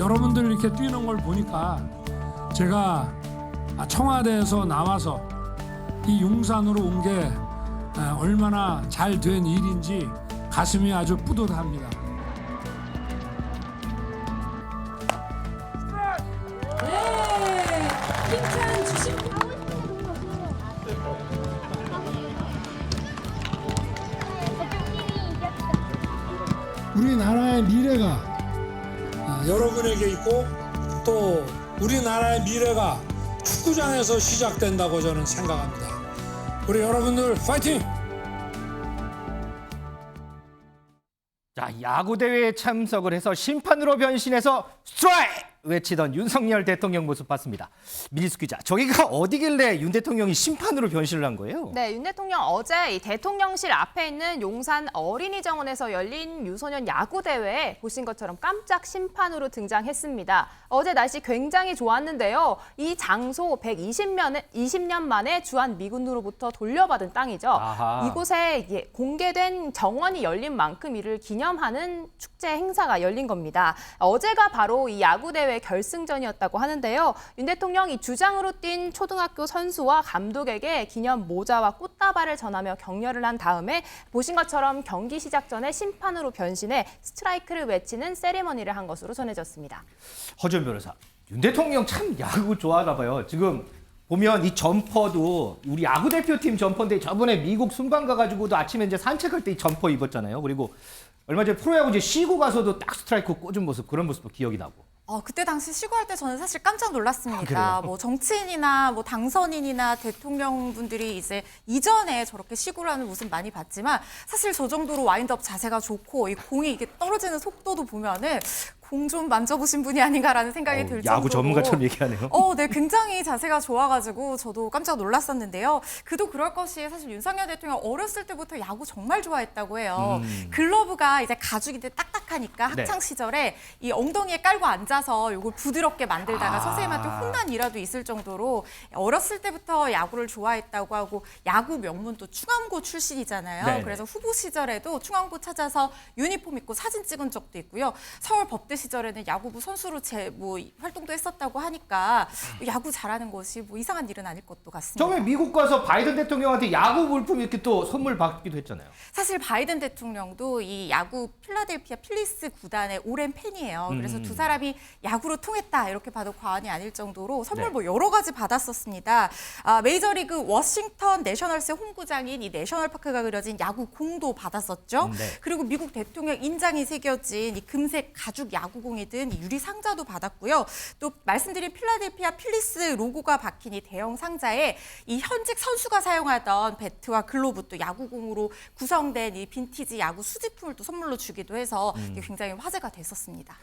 여러분들 이렇게 뛰는 걸 보니까 제가 청와대에서 나와서 이 용산으로 온 게 얼마나 잘 된 일인지 가슴이 아주 뿌듯합니다. 네, 칭찬 주신 우리나라의 미래가 여러분에게 있고 또 우리나라의 미래가 축구장에서 시작된다고 저는 생각합니다. 우리 여러분들 파이팅! 자, 야구 대회에 참석을 해서 심판으로 변신해서 스트라이크 외치던 윤석열 대통령 모습 봤습니다. 민희수 기자, 저기가 어디길래 윤 대통령이 심판으로 변신을 한 거예요? 네, 윤 대통령 어제 이 대통령실 앞에 있는 용산 어린이정원에서 열린 유소년 야구 대회에 보신 것처럼 깜짝 심판으로 등장했습니다. 어제 날씨 굉장히 좋았는데요. 이 장소 20년 만에 주한 미군으로부터 돌려받은 땅이죠. 아하. 이곳에 공개된 정원이 열린 만큼 이를 기념하는 축제 행사가 열린 겁니다. 어제가 바로 이 야구 대회 결승전이었다고 하는데요. 윤 대통령이 주장으로 뛴 초등학교 선수와 감독에게 기념 모자와 꽃다발을 전하며 격려를 한 다음에 보신 것처럼 경기 시작 전에 심판으로 변신해 스트라이크를 외치는 세리머니를 한 것으로 전해졌습니다. 허준 변호사, 윤 대통령 참 야구 좋아하나 봐요. 지금 보면 이 점퍼도 우리 야구 대표팀 점퍼인데 저번에 미국 순방 가가지고도 아침에 이제 산책할 때 이 점퍼 입었잖아요. 그리고 얼마 전에 프로야구 이제 쉬고 가서도 딱 스트라이크 꽂은 모습, 그런 모습도 기억이 나고. 그때 당시 시구할 때 저는 사실 깜짝 놀랐습니다. 그래요? 뭐 정치인이나 뭐 당선인이나 대통령분들이 이제 이전에 저렇게 시구를 하는 모습 많이 봤지만 사실 저 정도로 와인드업 자세가 좋고 이 공이 이게 떨어지는 속도도 보면은 공 좀 만져보신 분이 아닌가라는 생각이 들 정도로 야구 전문가처럼 얘기하네요. 네, 굉장히 자세가 좋아가지고 저도 깜짝 놀랐었는데요. 그도 그럴 것이 사실 윤석열 대통령 어렸을 때부터 야구 정말 좋아했다고 해요. 글러브가 이제 가죽인데 딱딱하니까 네. 학창 시절에 이 엉덩이에 깔고 앉아서 이걸 부드럽게 만들다가 선생님한테 혼난 일화도 있을 정도로 어렸을 때부터 야구를 좋아했다고 하고 야구 명문 또 충암고 출신이잖아요. 네네. 그래서 후보 시절에도 충암고 찾아서 유니폼 입고 사진 찍은 적도 있고요. 서울 법대 시절에는 야구부 선수로 활동도 했었다고 하니까 야구 잘하는 것이 뭐 이상한 일은 아닐 것도 같습니다. 처음에 미국 가서 바이든 대통령한테 야구 물품 이렇게 또 선물 받기도 했잖아요. 사실 바이든 대통령도 이 야구 필라델피아 필리스 구단의 오랜 팬이에요. 그래서 두 사람이 야구로 통했다 이렇게 봐도 과언이 아닐 정도로 선물 네. 뭐 여러 가지 받았었습니다. 메이저리그 워싱턴 내셔널스의 홈구장인 이 내셔널파크가 그려진 야구 공도 받았었죠. 네. 그리고 미국 대통령 인장이 새겨진 이 금색 가죽 야구공이 든 유리 상자도 받았고요. 또 말씀드린 필라델피아 필리스 로고가 박힌 이 대형 상자에 이 현직 선수가 사용하던 배트와 글로브 또 야구공으로 구성된 이 빈티지 야구 수집품을 또 선물로 주기도 해서 굉장히 화제가 됐었습니다.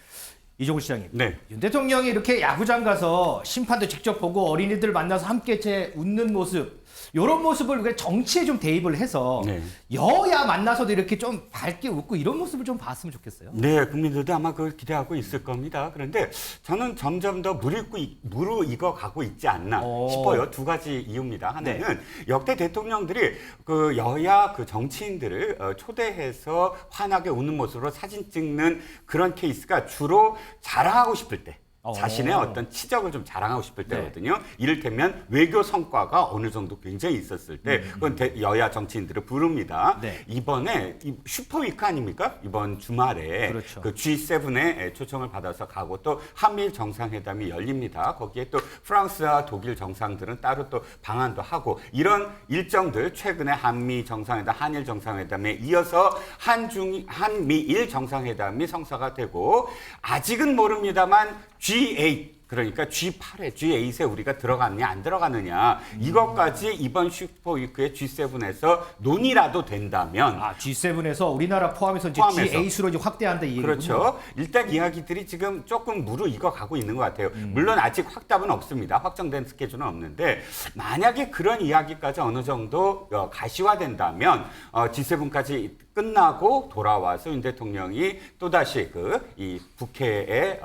이종우 시장님, 네. 윤 대통령이 이렇게 야구장 가서 심판도 직접 보고 어린이들 만나서 함께 웃는 모습, 이런 모습을 우리가 정치에 좀 대입을 해서 네. 여야 만나서도 이렇게 좀 밝게 웃고 이런 모습을 좀 봤으면 좋겠어요. 네, 국민들도 아마 그걸 기대하고 있을 겁니다. 그런데 저는 점점 더 무르익어 가고 있지 않나 싶어요. 두 가지 이유입니다. 하나는 역대 대통령들이 그 여야 그 정치인들을 초대해서 환하게 웃는 모습으로 사진 찍는 그런 케이스가 주로 자랑하고 싶을 때. 자신의 어떤 치적을 좀 자랑하고 싶을 때거든요. 이를테면 외교 성과가 어느 정도 굉장히 있었을 때 그건 여야 정치인들을 부릅니다. 네. 이번에 슈퍼위크 아닙니까? 이번 주말에 그렇죠. 그 G7의 초청을 받아서 가고 또 한미일 정상회담이 열립니다. 거기에 또 프랑스와 독일 정상들은 따로 또 방한도 하고 이런 일정들 최근에 한미 정상회담, 한일 정상회담에 이어서 한미일 정상회담이 성사가 되고 아직은 모릅니다만 G8 그러니까 G8에 G8에 우리가 들어갔냐 안 들어가느냐 이것까지 이번 슈퍼위크의 G7에서 논의라도 된다면 G7에서 우리나라 포함해서 이제 포함해서. G8로 이제 확대한다 이 얘기군요. 그렇죠. 일단 이야기들이 지금 조금 무르익어 가고 있는 것 같아요. 물론 아직 확답은 없습니다. 확정된 스케줄은 없는데 만약에 그런 이야기까지 어느 정도 가시화된다면 G7까지 끝나고 돌아와서 윤 대통령이 또다시 이 국회에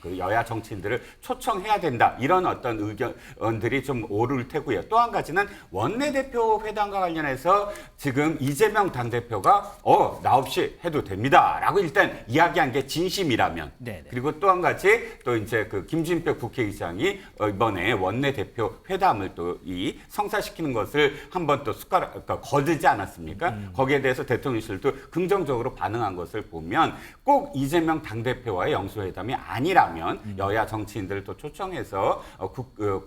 그 여야 정치인들을 초청해야 된다. 이런 어떤 의견들이 좀 오를 테고요. 또 한 가지는 원내대표 회담과 관련해서 지금 이재명 당대표가 나 없이 해도 됩니다라고 일단 이야기한 게 진심이라면 네네. 그리고 또 한 가지 또 이제 그 김진표 국회의장이 이번에 원내대표 회담을 또 이 성사시키는 것을 한번 또 그러니까 거두지 않았습니까? 거기에 대해서 대통령실도 긍정적으로 반응한 것을 보면 꼭 이재명 당대표와의 영수회담이 아니라면 여야 정치인들을 또 초청해서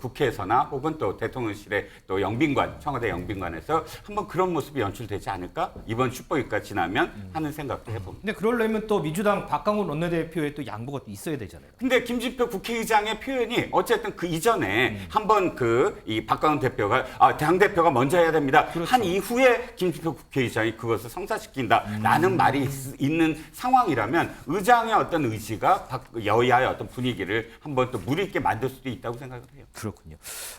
국회에서나 혹은 또 대통령실의 또 영빈관, 청와대 영빈관에서 한번 그런 모습이 연출되지 않을까? 이번 슈퍼위크가 지나면 하는 생각도 해봅니다. 근데 그러려면 또 민주당 박강원 원내대표의 또 양보가 또 있어야 되잖아요. 근데 김진표 국회의장의 표현이 어쨌든 그 이전에 한번 이 박강원 대표가 당대표가 먼저 해야 됩니다. 그렇죠. 한 이후에 김진표 국회의장이 그것을 성사시킨다라는 말이 있는 상황이라면 의장의 어떤 의지가 여야의 어떤 분위기를 한번 또 무리있게 만들 수도 있다고 생각을 해요. 그렇군요.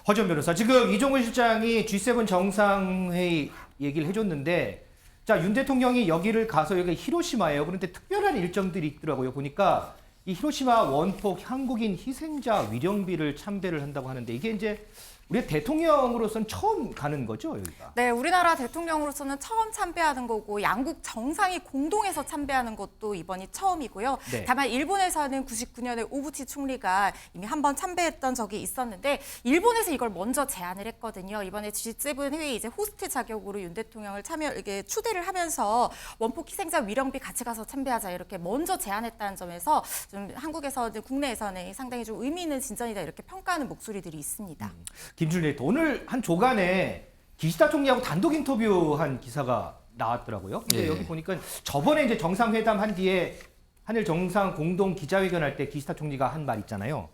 허지원 변호사, 지금 이종훈 실장이 G7 정상회의 얘기를 해줬는데 자, 윤 대통령이 여기를 가서 여기 히로시마예요. 그런데 특별한 일정들이 있더라고요. 보니까 이 히로시마 원폭 한국인 희생자 위령비를 참배를 한다고 하는데 이게 이제 우리 대통령으로서는 처음 가는 거죠, 여기가? 네, 우리나라 대통령으로서는 처음 참배하는 거고 양국 정상이 공동해서 참배하는 것도 이번이 처음이고요. 네. 다만 일본에서는 99년에 오부치 총리가 이미 한번 참배했던 적이 있었는데 일본에서 이걸 먼저 제안을 했거든요. 이번에 G7 회의 이제 호스트 자격으로 윤 대통령을 이게 추대를 하면서 원폭 희생자 위령비 같이 가서 참배하자 이렇게 먼저 제안했다는 점에서 좀 한국에서 국내에서는 상당히 좀 의미 있는 진전이다 이렇게 평가하는 목소리들이 있습니다. 김준일 에디터, 오늘 한 조간에 기시다 총리하고 단독 인터뷰한 기사가 나왔더라고요. 근데 예. 여기 보니까 저번에 이제 정상회담 한 뒤에 한일 정상 공동 기자회견 할 때 기시다 총리가 한 말 있잖아요.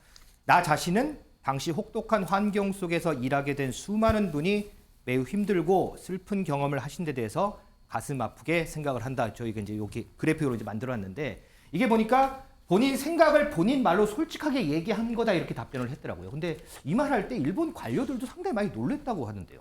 나 자신은 당시 혹독한 환경 속에서 일하게 된 수많은 분이 매우 힘들고 슬픈 경험을 하신 데 대해서 가슴 아프게 생각을 한다. 저희가 이제 여기 그래픽으로 이제 만들어놨는데 이게 보니까 본인 생각을 본인 말로 솔직하게 얘기한 거다 이렇게 답변을 했더라고요. 근데 이 말 할 때 일본 관료들도 상당히 많이 놀랬다고 하는데요.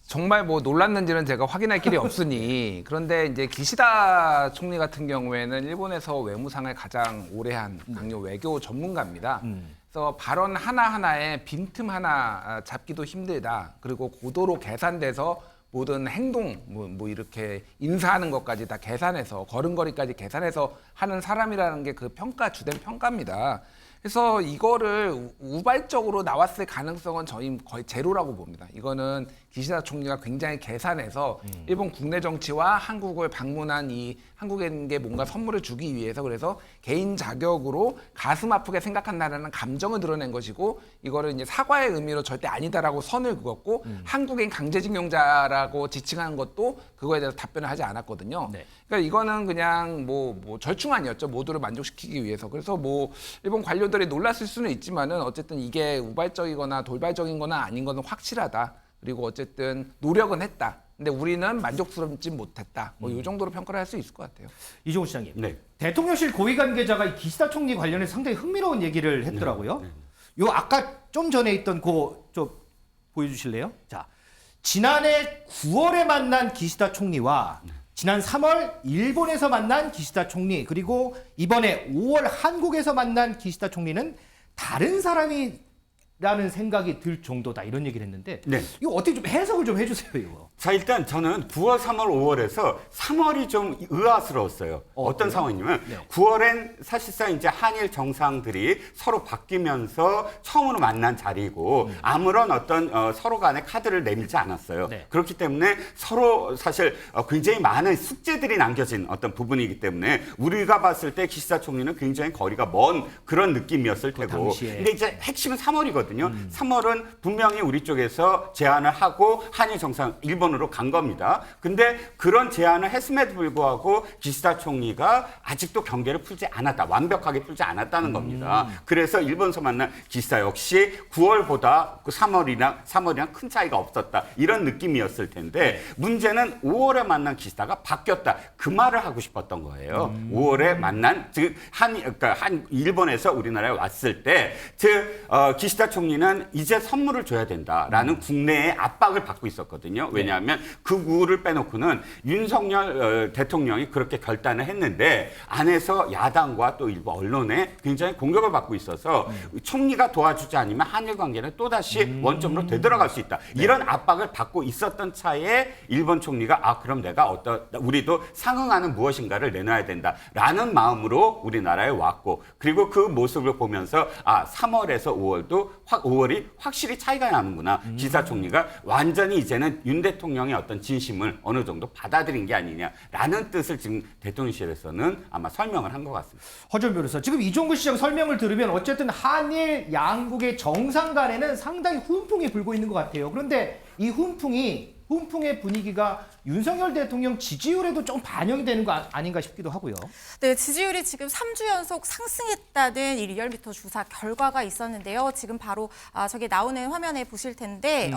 정말 뭐 놀랐는지는 제가 확인할 길이 없으니 그런데 이제 기시다 총리 같은 경우에는 일본에서 외무상을 가장 오래 한 강력 외교 전문가입니다. 그래서 발언 하나하나에 빈틈 하나 잡기도 힘들다. 그리고 고도로 계산돼서 모든 행동, 뭐 이렇게 인사하는 것까지 다 계산해서 걸음걸이까지 계산해서 하는 사람이라는 게 그 주된 평가입니다. 그래서 이거를 우발적으로 나왔을 가능성은 저희 거의 제로라고 봅니다. 이거는 기시다 총리가 굉장히 계산해서 일본 국내 정치와 한국을 방문한 이 한국인에게 뭔가 선물을 주기 위해서 그래서 개인 자격으로 가슴 아프게 생각한다는 감정을 드러낸 것이고 이거를 이제 사과의 의미로 절대 아니다라고 선을 그었고 한국인 강제징용자라고 지칭한 것도 그거에 대해서 답변을 하지 않았거든요. 네. 그러니까 이거는 그냥 뭐 절충안이었죠. 모두를 만족시키기 위해서. 그래서 뭐 일본 관료들이 놀랐을 수는 있지만은 어쨌든 이게 우발적이거나 돌발적인 거나 아닌 거는 확실하다. 그리고 어쨌든 노력은 했다. 근데 우리는 만족스럽지 못했다. 뭐 이 정도로 평가를 할 수 있을 것 같아요. 이종훈 시장님. 네. 대통령실 고위 관계자가 이 기시다 총리 관련해 상당히 흥미로운 얘기를 했더라고요. 요 아까 좀 전에 있던 좀 보여주실래요? 자, 지난해 9월에 만난 기시다 총리와 지난 3월 일본에서 만난 기시다 총리 그리고 이번에 5월 한국에서 만난 기시다 총리는 다른 사람이라는 생각이 들 정도다 이런 얘기를 했는데 네. 이거 어떻게 좀 해석을 좀 해주세요 이거. 자, 일단 저는 9월, 3월, 5월에서 3월이 좀 의아스러웠어요. 어떤 그래요? 상황이냐면 네. 9월엔 사실상 이제 한일 정상들이 서로 바뀌면서 처음으로 만난 자리고 아무런 어떤 서로 간에 카드를 내밀지 않았어요. 네. 그렇기 때문에 서로 사실 굉장히 많은 숙제들이 남겨진 어떤 부분이기 때문에 우리가 봤을 때 기시다 총리는 굉장히 거리가 먼 그런 느낌이었을 그 테고. 당시에. 근데 이제 핵심은 3월이거든요. 3월은 분명히 우리 쪽에서 제안을 하고 한일 정상 일본으로 간 겁니다. 근데 그런 제안을 했음에도 불구하고 기시다 총리가 아직도 경계를 풀지 않았다. 완벽하게 풀지 않았다는 겁니다. 그래서 일본에서 만난 기시다 역시 9월보다 그 3월이랑 큰 차이가 없었다. 이런 느낌이었을 텐데 문제는 5월에 만난 기시다가 바뀌었다. 그 말을 하고 싶었던 거예요. 5월에 만난 즉 그러니까 일본에서 우리나라에 왔을 때 즉 기시다 총리는 이제 선물을 줘야 된다라는 국내의 압박을 받고 있었거든요. 왜냐하면 그 구를 빼놓고는 윤석열 대통령이 그렇게 결단을 했는데 안에서 야당과 또 일부 언론에 굉장히 공격을 받고 있어서 총리가 도와주지 않으면 한일 관계는 또다시 원점으로 되돌아갈 수 있다. 이런 압박을 받고 있었던 차에 일본 총리가 그럼 내가 우리도 상응하는 무엇인가를 내놔야 된다라는 마음으로 우리나라에 왔고 그리고 그 모습을 보면서 3월에서 5월이 확실히 차이가 나는구나. 기사 총리가 완전히 이제는 윤 대통령의 어떤 진심을 어느 정도 받아들인 게 아니냐라는 뜻을 지금 대통령실에서는 아마 설명을 한 것 같습니다. 허준 변호사, 지금 이종구 시장 설명을 들으면 어쨌든 한일 양국의 정상 간에는 상당히 훈풍이 불고 있는 것 같아요. 그런데 이 훈풍의 분위기가 윤석열 대통령 지지율에도 좀 반영이 되는 거 아닌가 싶기도 하고요. 네, 지지율이 지금 3주 연속 상승했다는 이 리얼미터 조사 결과가 있었는데요. 지금 바로 저기 나오는 화면에 보실 텐데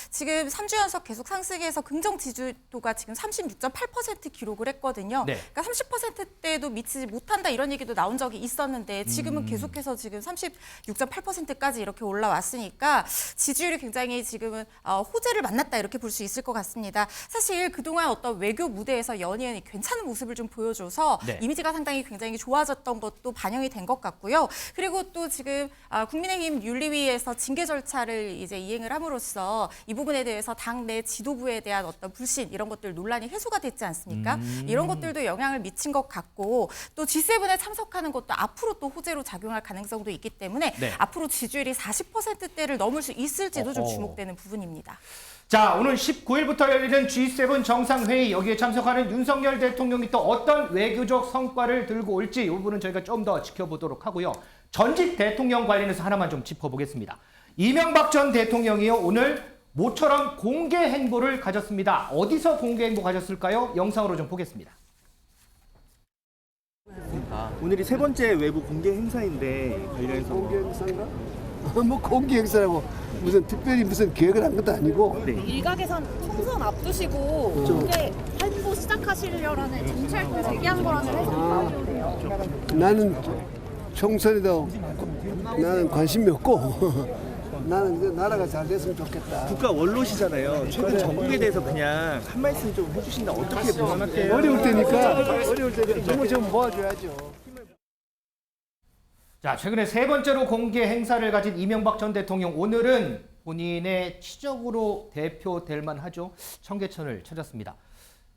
지금 3주 연속 계속 상승해서 긍정 지지도가 지금 36.8% 기록을 했거든요. 네. 그러니까 30%대도 미치지 못한다 이런 얘기도 나온 적이 있었는데 지금은 계속해서 지금 36.8%까지 이렇게 올라왔으니까 지지율이 굉장히 지금은 호재를 만났다 이렇게 볼 수 있을 것 같습니다. 사실 그동안 어떤 외교 무대에서 연이은 괜찮은 모습을 좀 보여줘서 네. 이미지가 상당히 굉장히 좋아졌던 것도 반영이 된 것 같고요. 그리고 또 지금 국민의힘 윤리위에서 징계 절차를 이제 이행을 함으로써 이 부분에 대해서 당내 지도부에 대한 어떤 불신 이런 것들 논란이 해소가 됐지 않습니까? 이런 것들도 영향을 미친 것 같고 또 G7에 참석하는 것도 앞으로 또 호재로 작용할 가능성도 있기 때문에 네. 앞으로 지지율이 40%대를 넘을 수 있을지도 좀 주목되는 부분입니다. 자, 오늘 19일부터 열리는 G7 정상회의, 여기에 참석하는 윤석열 대통령이 또 어떤 외교적 성과를 들고 올지 이 부분은 저희가 좀 더 지켜보도록 하고요. 전직 대통령 관련해서 하나만 좀 짚어보겠습니다. 이명박 전 대통령이요, 오늘 모처럼 공개 행보를 가졌습니다. 어디서 공개 행보 가졌을까요? 영상으로 좀 보겠습니다. 오늘이 세 번째 외부 공개 행사인데 관련해서 공개 행사인가? 뭐 공개 행사라고 무슨 특별히 무슨 계획을 한 것도 아니고. 일각에선 총선 앞두시고 공개 행보 시작하시려는 정치활동 재개한 거라는 해석이 나오는데요. 나는 총선에도 나는 관심이 없고 나는 이제 나라가 잘 됐으면 좋겠다. 국가 원로시잖아요. 최근 전국에 대해서 그냥 한 말씀 좀 해주신다. 어떻게 보면 어려울 때니까 정말 좀 모아줘야죠. 자, 최근에 세 번째로 공개 행사를 가진 이명박 전 대통령, 오늘은 본인의 치적으로 대표될 만하죠. 청계천을 찾았습니다.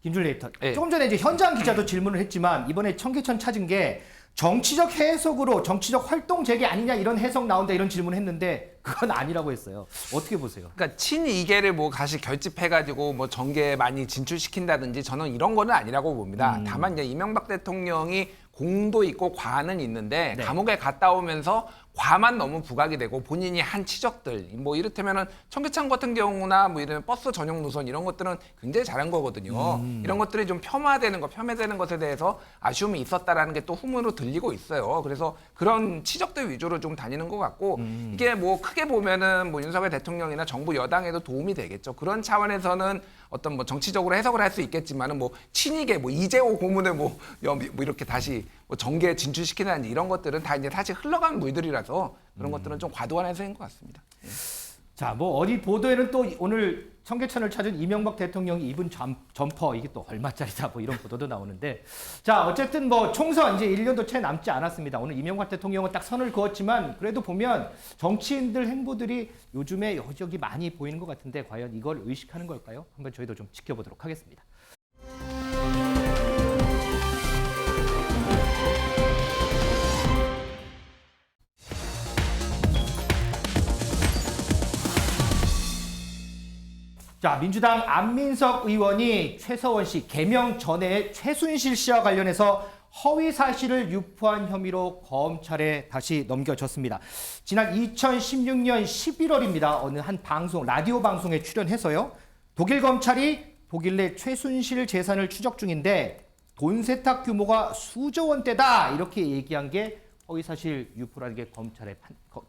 김준일 에디터, 네. 조금 전에 이제 현장 기자도 질문을 했지만 이번에 청계천 찾은 게 정치적 해석으로 정치적 활동 재개 아니냐 이런 해석 나온다 이런 질문을 했는데 그건 아니라고 했어요. 어떻게 보세요? 그러니까 친이계를 뭐 다시 결집해가지고 뭐 정계에 많이 진출시킨다든지 저는 이런 거는 아니라고 봅니다. 다만 이제 이명박 대통령이 공도 있고 과는 있는데 네. 감옥에 갔다 오면서 과만 너무 부각이 되고 본인이 한 치적들 뭐 이를테면은 청계천 같은 경우나 뭐 이런 버스 전용 노선 이런 것들은 굉장히 잘한 거거든요. 이런 것들이 좀 폄하되는 것에 대해서 아쉬움이 있었다라는 게 또 후문으로 들리고 있어요. 그래서 그런 치적들 위주로 좀 다니는 것 같고 이게 뭐 크게 보면은 뭐 윤석열 대통령이나 정부 여당에도 도움이 되겠죠. 그런 차원에서는 어떤 뭐 정치적으로 해석을 할 수 있겠지만은 뭐 친이계 뭐 이재호 고문을 뭐 이렇게 다시 뭐 정계에 진출시키는 이런 것들은 다 이제 사실 흘러간 물들이라서 그런 것들은 좀 과도한 해석인 것 같습니다. 예. 자, 뭐 어디 보도에는 또 오늘 청계천을 찾은 이명박 대통령이 입은 점퍼 이게 또 얼마짜리다 뭐 이런 보도도 나오는데, 자, 어쨌든 뭐 총선 이제 1년도 채 남지 않았습니다. 오늘 이명박 대통령은 딱 선을 그었지만 그래도 보면 정치인들 행보들이 요즘에 여기저기 많이 보이는 것 같은데 과연 이걸 의식하는 걸까요? 한번 저희도 좀 지켜보도록 하겠습니다. 자, 민주당 안민석 의원이 최서원 씨 개명 전에 최순실 씨와 관련해서 허위 사실을 유포한 혐의로 검찰에 다시 넘겨졌습니다. 지난 2016년 11월입니다. 어느 한 방송, 라디오 방송에 출연해서요. 독일 검찰이 독일 내 최순실 재산을 추적 중인데 돈 세탁 규모가 수조 원대다 이렇게 얘기한 게 허위 사실 유포라는 게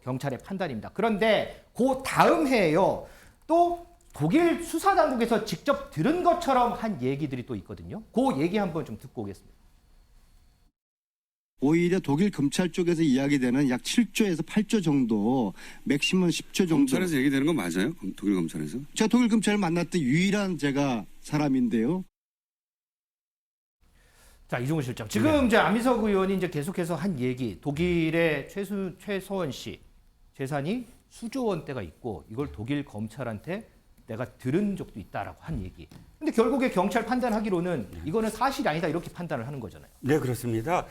경찰의 판단입니다. 그런데 그 다음 해에요. 또 독일 수사당국에서 직접 들은 것처럼 한 얘기들이 또 있거든요. 그 얘기 한번 좀 듣고 오겠습니다. 오히려 독일 검찰 쪽에서 이야기되는 약 7조에서 8조 정도, 맥시멈 10조 정도. 검찰에서 얘기되는 건 맞아요? 독일 검찰에서? 제가 독일 검찰을 만났던 유일한 제가 사람인데요. 자, 이종훈 실장. 지금 이제 안민석 의원이 이제 계속해서 한 얘기, 독일의 최서원 씨 재산이 수조 원대가 있고 이걸 독일 검찰한테 내가 들은 적도 있다라고 한 얘기. 근데 결국에 경찰 판단하기로는 이거는 사실이 아니다 이렇게 판단을 하는 거잖아요. 네, 그렇습니다.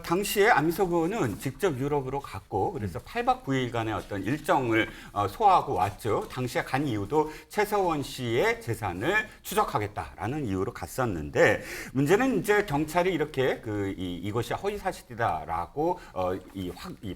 당시에 안민석 의원은 직접 유럽으로 갔고 그래서 8박 9일간의 어떤 일정을 소화하고 왔죠. 당시에 간 이유도 최서원 씨의 재산을 추적하겠다라는 이유로 갔었는데 문제는 이제 경찰이 이렇게 이것이 허위 사실이다라고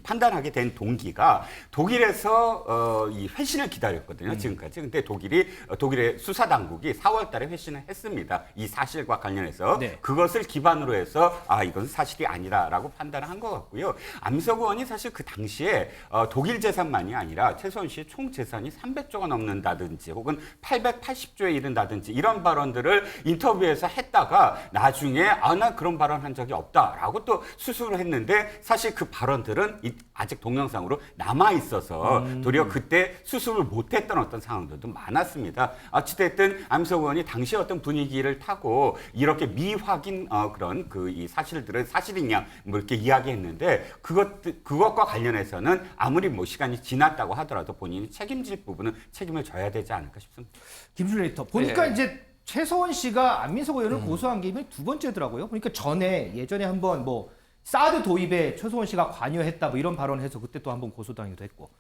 판단하게 된 동기가 독일에서 이 회신을 기다렸거든요. 지금까지. 근데 독일의 수사 당국이 4월 달에 회신을 했습니다. 이 사실과 관련해서 네. 그것을 기반으로 해서 이건 사실이 아니다라고 판단을 한 것 같고요. 안민석 의원이 사실 그 당시에 독일 재산만이 아니라 최서원 씨의 총 재산이 300조가 넘는다든지 혹은 880조에 이른다든지 이런 발언들을 인터뷰에서 했다가 나중에 나 그런 발언 한 적이 없다라고 또 수습을 했는데 사실 그 발언들은 아직 동영상으로 남아 있어서 도리어 그때 수습을 못했던 어떤 상황들도 많았습니다. 어찌됐든 안민석 의원이 당시 어떤 분위기를 타고 이렇게 미확인 그런 이 사실들은 사실이냐 뭐 이렇게 이야기했는데 그것과 관련해서는 아무리 뭐 시간이 지났다고 하더라도 본인이 책임질 부분은 책임을 져야 되지 않을까 싶습니다. 김준일 에디터 보니까 이제 최서원 씨가 안민석 의원을 고소한 게 이번에 두 번째더라고요. 그러니까 예전에 한번 뭐 사드 도입에 최서원 씨가 관여했다 뭐 이런 발언해서 그때 또 한번 고소당하기도 했고.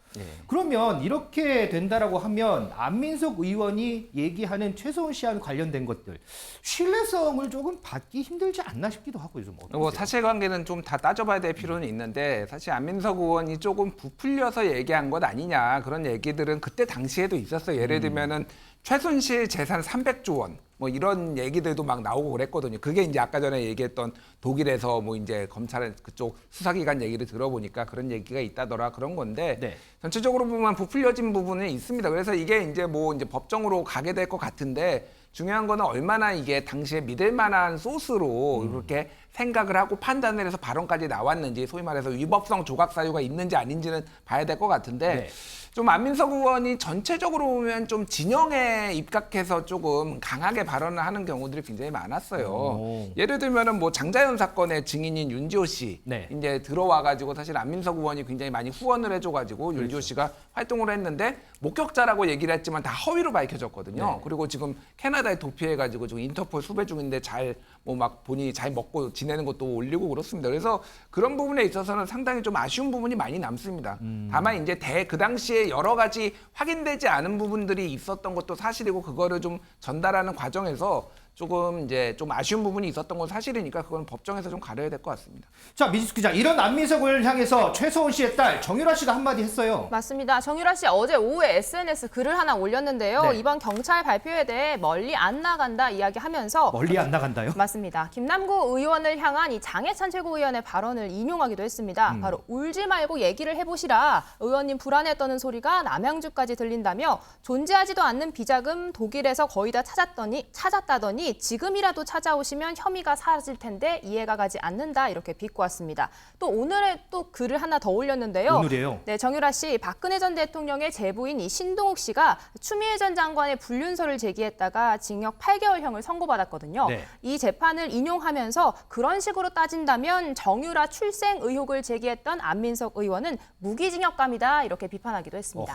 그러면 이렇게 된다라고 하면 안민석 의원이 얘기하는 최서원 씨와 관련된 것들 신뢰성을 조금 받기 힘들지 않나 싶기도 하고 좀 어떠세요? 뭐 사실관계는 좀 다 따져봐야 될 필요는 있는데 사실 안민석 의원이 조금 부풀려서 얘기한 것 아니냐 그런 얘기들은 그때 당시에도 있었어요. 예를 들면은 최순실 재산 300조 원 뭐 이런 얘기들도 막 나오고 그랬거든요. 그게 이제 아까 전에 얘기했던 독일에서 뭐 이제 검찰 그쪽 수사기관 얘기를 들어보니까 그런 얘기가 있다더라 그런 건데 전체적으로 보면 부풀려진 부분은 있습니다. 그래서 이게 이제 뭐 이제 법정으로 가게 될 것 같은데 중요한 거는 얼마나 이게 당시에 믿을 만한 소스로 이렇게 생각을 하고 판단을 해서 발언까지 나왔는지 소위 말해서 위법성 조각 사유가 있는지 아닌지는 봐야 될 것 같은데 좀 안민석 의원이 전체적으로 보면 좀 진영에 입각해서 조금 강하게 발언을 하는 경우들이 굉장히 많았어요. 예를 들면은 뭐 장자연 사건의 증인인 윤지호 씨 이제 들어와가지고 사실 안민석 의원이 굉장히 많이 후원을 해줘가지고 윤지호 씨가 활동을 했는데 목격자라고 얘기를 했지만 다 허위로 밝혀졌거든요. 그리고 지금 캐나다에 도피해가지고 지금 인터폴 수배 중인데 잘 뭐 막 본인이 잘 먹고 지내는 것도 올리고 그렇습니다. 그래서 그런 부분에 있어서는 상당히 좀 아쉬운 부분이 많이 남습니다. 다만 이제 그 당시에 여러 가지 확인되지 않은 부분들이 있었던 것도 사실이고 그거를 좀 전달하는 과정에서 조금 이제 좀 아쉬운 부분이 있었던 건 사실이니까 그건 법정에서 좀 가려야 될 것 같습니다. 자, 미지수 기자, 이런 안민석을 향해서 최서원 씨의 딸 정유라 씨가 한마디 했어요. 맞습니다. 정유라 씨 어제 오후에 SNS 글을 하나 올렸는데요. 네. 이번 경찰 발표에 대해 멀리 안 나간다 이야기하면서 멀리 안 나간다요? 맞습니다. 김남구 의원을 향한 이 장해찬 최고위원의 발언을 인용하기도 했습니다. 바로 울지 말고 얘기를 해보시라. 의원님 불안해 떠는 소리가 남양주까지 들린다며 존재하지도 않는 비자금 독일에서 거의 다 찾았다더니 지금이라도 찾아오시면 혐의가 사라질 텐데 이해가 가지 않는다 이렇게 비꼬았습니다. 또 오늘에 또 글을 하나 더 올렸는데요. 오늘이에요? 네, 정유라 씨, 박근혜 전 대통령의 제부인 이 신동욱 씨가 추미애 전 장관의 불륜설을 제기했다가 징역 8개월형을 선고받았거든요. 이 재판을 인용하면서 그런 식으로 따진다면 정유라 출생 의혹을 제기했던 안민석 의원은 무기징역감이다 이렇게 비판하기도 했습니다.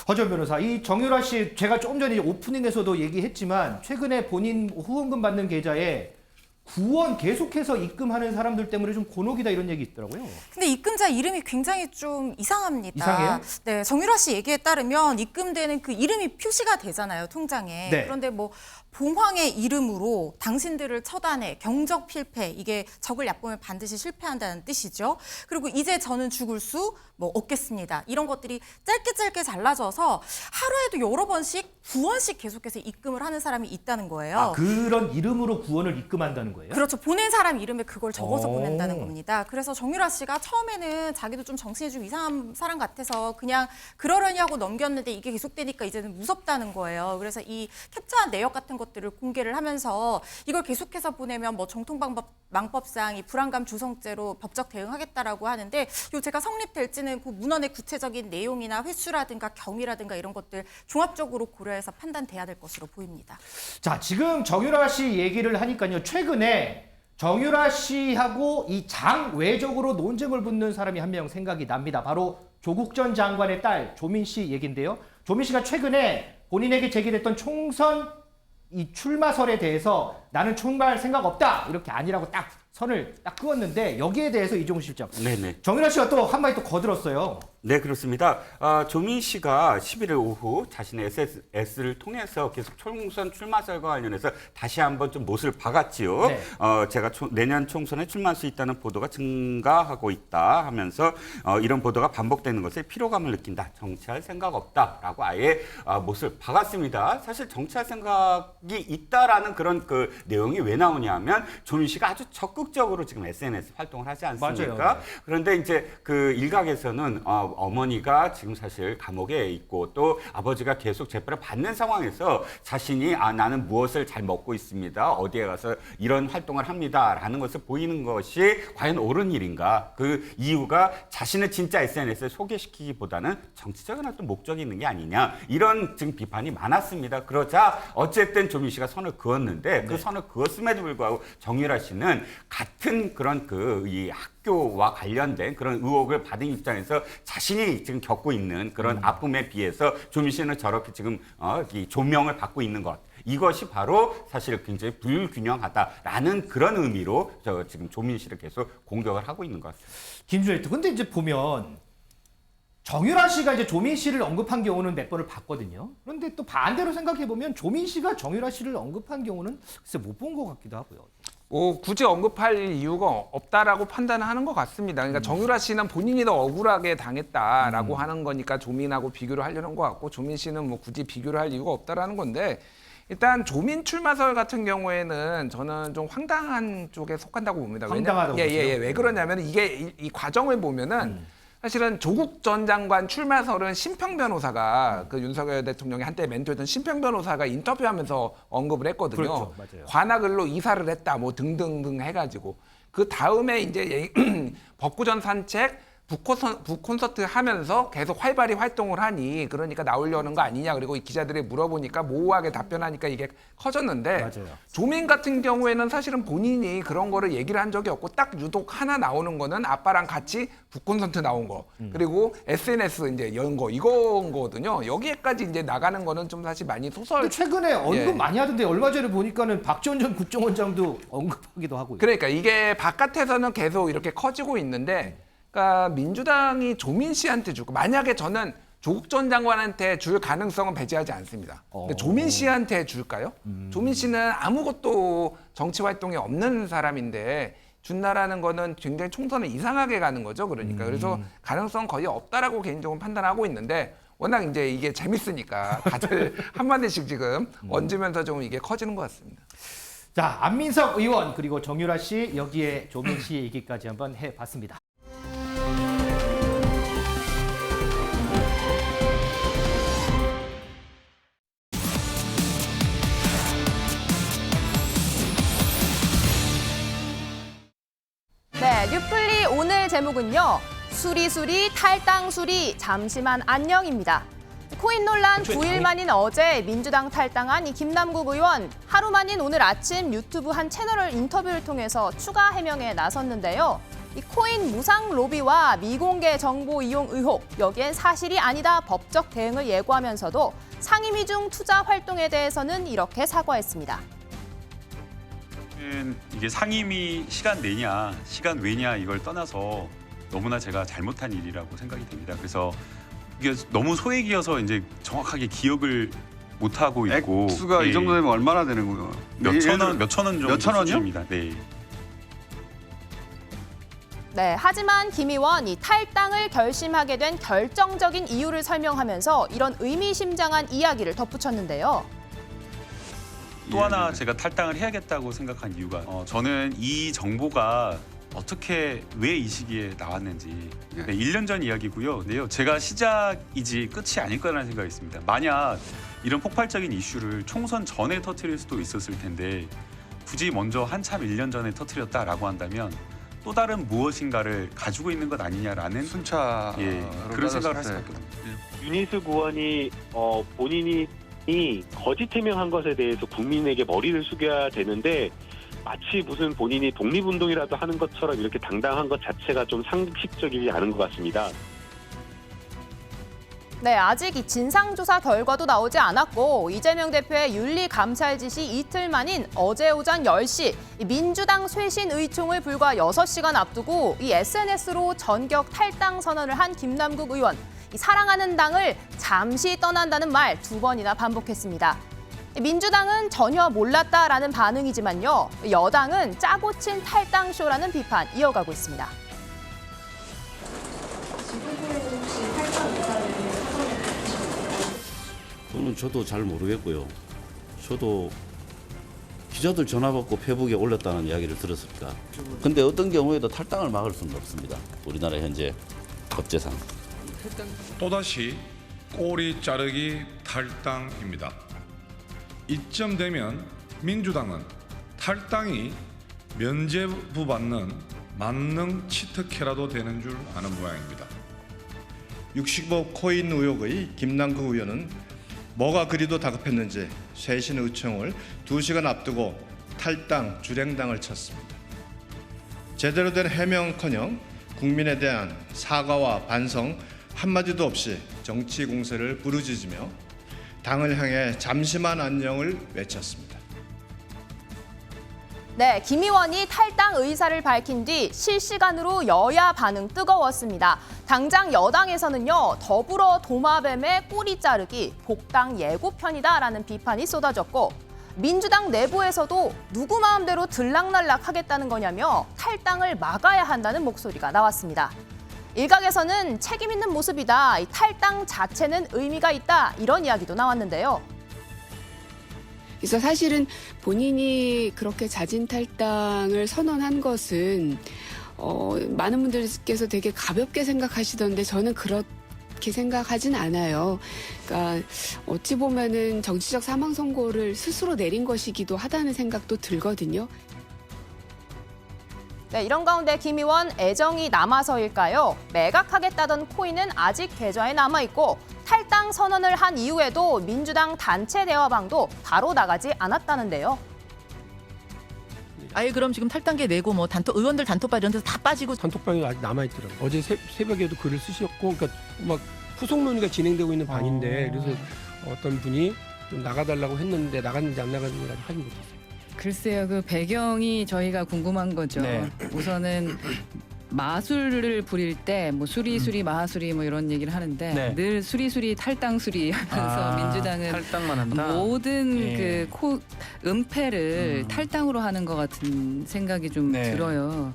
허전 변호사, 이 정유라 씨 제가 조금 전에 오프닝에서도 얘기했지만 최근에 본인 후원금 받는 계좌에 구원 계속해서 입금하는 사람들 때문에 좀 곤혹이다 이런 얘기 있더라고요. 근데 입금자 이름이 굉장히 좀 이상합니다. 이상해요? 네, 정유라 씨 얘기에 따르면 입금되는 그 이름이 표시가 되잖아요, 통장에. 그런데 뭐 봉황의 이름으로 당신들을 처단해 경적 필패, 이게 적을 얕보면 반드시 실패한다는 뜻이죠. 그리고 이제 저는 죽을 수 없겠습니다. 이런 것들이 짧게 잘라져서 하루에도 여러 번씩 9원씩 계속해서 입금을 하는 사람이 있다는 거예요. 아, 그런 이름으로 구원을 입금한다는 거예요? 그렇죠. 보낸 사람 이름에 그걸 적어서 보낸다는 겁니다. 그래서 정유라 씨가 처음에는 자기도 좀 정신이 좀 이상한 사람 같아서 그냥 그러려니 하고 넘겼는데 이게 계속되니까 이제는 무섭다는 거예요. 그래서 이 캡처한 내역 같은 것들을 공개를 하면서 이걸 계속해서 보내면 뭐 정통망법상 이 불안감 조성죄로 법적 대응하겠다라고 하는데 제가 성립될지는 그 문헌의 구체적인 내용이나 횟수라든가 경위라든가 이런 것들 종합적으로 고려해서 판단돼야 될 것으로 보입니다. 자, 지금 정유라 씨 얘기를 하니까요. 최근에 정유라 씨하고 이 장 외적으로 논쟁을 붙는 사람이 한 명 생각이 납니다. 바로 조국 전 장관의 딸 조민 씨 얘긴데요. 조민 씨가 최근에 본인에게 제기됐던 총선 이 출마설에 대해서 나는 출마할 생각 없다 이렇게 아니라고 딱 선을 딱 그었는데 여기에 대해서 이종훈 실장, 네네. 정유라 씨가 또 한마디 또 거들었어요. 네, 그렇습니다. 조민 씨가 11일 오후 자신의 SNS를 통해서 계속 총선 출마설과 관련해서 다시 한번 좀 못을 박았지요. 네. 제가 내년 총선에 출마할 수 있다는 보도가 증가하고 있다 하면서 이런 보도가 반복되는 것에 피로감을 느낀다. 정치할 생각 없다라고 아예 못을 박았습니다. 사실 정치할 생각이 있다라는 그런 그 내용이 왜 나오냐면 조민 씨가 아주 적극적으로 지금 SNS 활동을 하지 않습니까? 맞아요. 그런데 이제 그 일각에서는 어머니가 지금 사실 감옥에 있고 또 아버지가 계속 재판을 받는 상황에서 자신이 나는 무엇을 잘 먹고 있습니다. 어디에 가서 이런 활동을 합니다라는 것을 보이는 것이 과연 옳은 일인가? 그 이유가 자신의 진짜 SNS에 소개시키기보다는 정치적인 어떤 목적이 있는 게 아니냐? 이런 지금 비판이 많았습니다. 그러자 어쨌든 조민 씨가 선을 그었는데 그 선을 그었음에도 불구하고 정유라 씨는 같은 그런 이 학교와 관련된 그런 의혹을 받은 입장에서 자신이 지금 겪고 있는 그런 아픔에 비해서 조민 씨는 저렇게 지금 이 조명을 받고 있는 것. 이것이 바로 사실 굉장히 불균형하다라는 그런 의미로 지금 조민 씨를 계속 공격을 하고 있는 것 같습니다. 김준일, 근데 이제 보면 정유라 씨가 이제 조민 씨를 언급한 경우는 몇 번을 봤거든요. 그런데 또 반대로 생각해 보면 조민 씨가 정유라 씨를 언급한 경우는 글쎄 못 본 것 같기도 하고요. 굳이 언급할 이유가 없다라고 판단하는 것 같습니다. 그러니까 정유라 씨는 본인이 더 억울하게 당했다라고 하는 거니까 조민하고 비교를 하려는 것 같고 조민 씨는 뭐 굳이 비교를 할 이유가 없다라는 건데 일단 조민 출마설 같은 경우에는 저는 좀 황당한 쪽에 속한다고 봅니다. 황당하다고 보세요? 왜 그러냐면 이게 이 과정을 보면은 사실은 조국 전 장관 출마설은 심평 변호사가 그 윤석열 대통령이 한때 멘토였던 심평 변호사가 인터뷰하면서 언급을 했거든요. 그렇죠, 맞아요. 관악을로 이사를 했다, 뭐 등등등 해가지고 그 다음에 이제 벚구전 산책, 북콘서트 하면서 계속 활발히 활동을 하니 그러니까 나오려는 거 아니냐 그리고 이 기자들이 물어보니까 모호하게 답변하니까 이게 커졌는데 맞아요. 조민 같은 경우에는 사실은 본인이 그런 거를 얘기를 한 적이 없고 딱 유독 하나 나오는 거는 아빠랑 같이 북콘서트 나온 거 그리고 SNS 이제 연 거 이거거든요. 여기에까지 이제 나가는 거는 좀 사실 많이 소설. 근데 최근에 언급 많이 하던데 얼마 전에 보니까는 박지원 전 국정원장도 언급하기도 하고요. 그러니까 이게 바깥에서는 계속 이렇게 커지고 있는데 그러니까 민주당이 조민 씨한테 주고 만약에 저는 조국 전 장관한테 줄 가능성은 배제하지 않습니다. 근데 조민 씨한테 줄까요? 조민 씨는 아무것도 정치 활동이 없는 사람인데 준다라는 거는 굉장히 총선을 이상하게 가는 거죠. 그러니까 그래서 가능성 거의 없다라고 개인적으로 판단하고 있는데 워낙 이제 이게 재밌으니까 다들 한마디씩 지금 얹으면서 좀 이게 커지는 것 같습니다. 자, 안민석 의원 그리고 정유라 씨 여기에 조민 씨 얘기까지 한번 해봤습니다. 네, 뉴플리 오늘 제목은요. 수리수리 탈당수리 잠시만 안녕입니다. 코인 논란 9일 만인 어제 민주당 탈당한 이 김남국 의원 하루 만인 오늘 아침 유튜브 한 채널을 인터뷰를 통해서 추가 해명에 나섰는데요. 이 코인 무상 로비와 미공개 정보 이용 의혹 여기엔 사실이 아니다 법적 대응을 예고하면서도 상임위 중 투자 활동에 대해서는 이렇게 사과했습니다. 이게 상임위 시간 내냐 시간 외냐 이걸 떠나서 너무나 제가 잘못한 일이라고 생각이 됩니다. 그래서 이게 너무 소액이어서 이제 정확하게 기억을 못 하고 있고 액수가 이 정도 되면 얼마나 되는 거예요? 몇천 원 정도 몇천 원이요? 수준입니다. 네. 네, 하지만 김 의원 이 탈당을 결심하게 된 결정적인 이유를 설명하면서 이런 의미심장한 이야기를 덧붙였는데요. 또 하나 제가 탈당을 해야겠다고 생각한 이유가 저는 이 정보가 어떻게 왜 이 시기에 나왔는지 1년 전 이야기고요. 근데요, 제가 시작이지 끝이 아닐 거라는 생각이 있습니다. 만약 이런 폭발적인 이슈를 총선 전에 터뜨릴 수도 있었을 텐데 굳이 먼저 한참 1년 전에 터뜨렸다라고 한다면 또 다른 무엇인가를 가지고 있는 것 아니냐라는 순차 그런 생각을 할 수밖에 없습니다. 윤희숙 의원이 본인이 거짓 해명한 것에 대해서 국민에게 머리를 숙여야 되는데 마치 무슨 본인이 독립운동이라도 하는 것처럼 이렇게 당당한 것 자체가 좀 상식적이지 않은 것 같습니다. 네, 아직 이 진상조사 결과도 나오지 않았고 이재명 대표의 윤리감찰 지시 이틀 만인 어제 오전 10시 민주당 쇄신 의총을 불과 6시간 앞두고 이 SNS로 전격 탈당 선언을 한 김남국 의원. 이 사랑하는 당을 잠시 떠난다는 말 2번이나 반복했습니다. 민주당은 전혀 몰랐다라는 반응이지만요. 여당은 짜고 친 탈당쇼라는 비판 이어가고 있습니다. 그거는 저도 잘 모르겠고요. 저도 기자들 전화 받고 페북에 올렸다는 이야기를 들었으니까. 근데 어떤 경우에도 탈당을 막을 수는 없습니다. 우리나라 현재 법제상. 또다시 꼬리 자르기 탈당입니다. 이쯤 되면 민주당은 탈당이 면죄부받는 만능 치트키라도 되는 줄 아는 모양입니다. 65 코인 의혹의 김남국 의원은 뭐가 그리도 다급했는지 쇄신 의총을 2시간 앞두고 탈당 주랭당을 쳤습니다. 제대로 된 해명커녕 국민에 대한 사과와 반성 한마디도 없이 정치 공세를 부르짖으며 당을 향해 잠시만 안녕을 외쳤습니다. 네, 김 의원이 탈당 의사를 밝힌 뒤 실시간으로 여야 반응 뜨거웠습니다. 당장 여당에서는요, 더불어 도마뱀의 꼬리 자르기, 복당 예고편이다라는 비판이 쏟아졌고 민주당 내부에서도 누구 마음대로 들락날락 하겠다는 거냐며 탈당을 막아야 한다는 목소리가 나왔습니다. 일각에서는 책임 있는 모습이다, 이 탈당 자체는 의미가 있다 이런 이야기도 나왔는데요. 그래서 사실은 본인이 그렇게 자진 탈당을 선언한 것은 많은 분들께서 되게 가볍게 생각하시던데 저는 그렇게 생각하진 않아요. 그러니까 어찌 보면은 정치적 사망 선고를 스스로 내린 것이기도 하다는 생각도 들거든요. 네, 이런 가운데 김 의원 애정이 남아서일까요? 매각하겠다던 코인은 아직 계좌에 남아있고 탈당 선언을 한 이후에도 민주당 단체 대화방도 바로 나가지 않았다는데요. 아예 그럼 지금 탈당계 내고 뭐 의원들 단톡방 이런 데서 다 빠지고 단톡방이 아직 남아있더라고요. 어제 새벽에도 글을 쓰셨고 그러니까 막 후속 논의가 진행되고 있는 방인데 그래서 어떤 분이 좀 나가달라고 했는데 나갔는지 안 나갔는지 아직 확인 못했어요. 글쎄요, 그 배경이 저희가 궁금한 거죠. 네. 우선은 마술을 부릴 때 뭐 수리 마하수리 뭐 이런 얘기를 하는데 네. 늘 수리 탈당 수리 하면서 민주당은 탈당만 한다. 모든 예. 그 은폐를 탈당으로 하는 것 같은 생각이 좀 네. 들어요.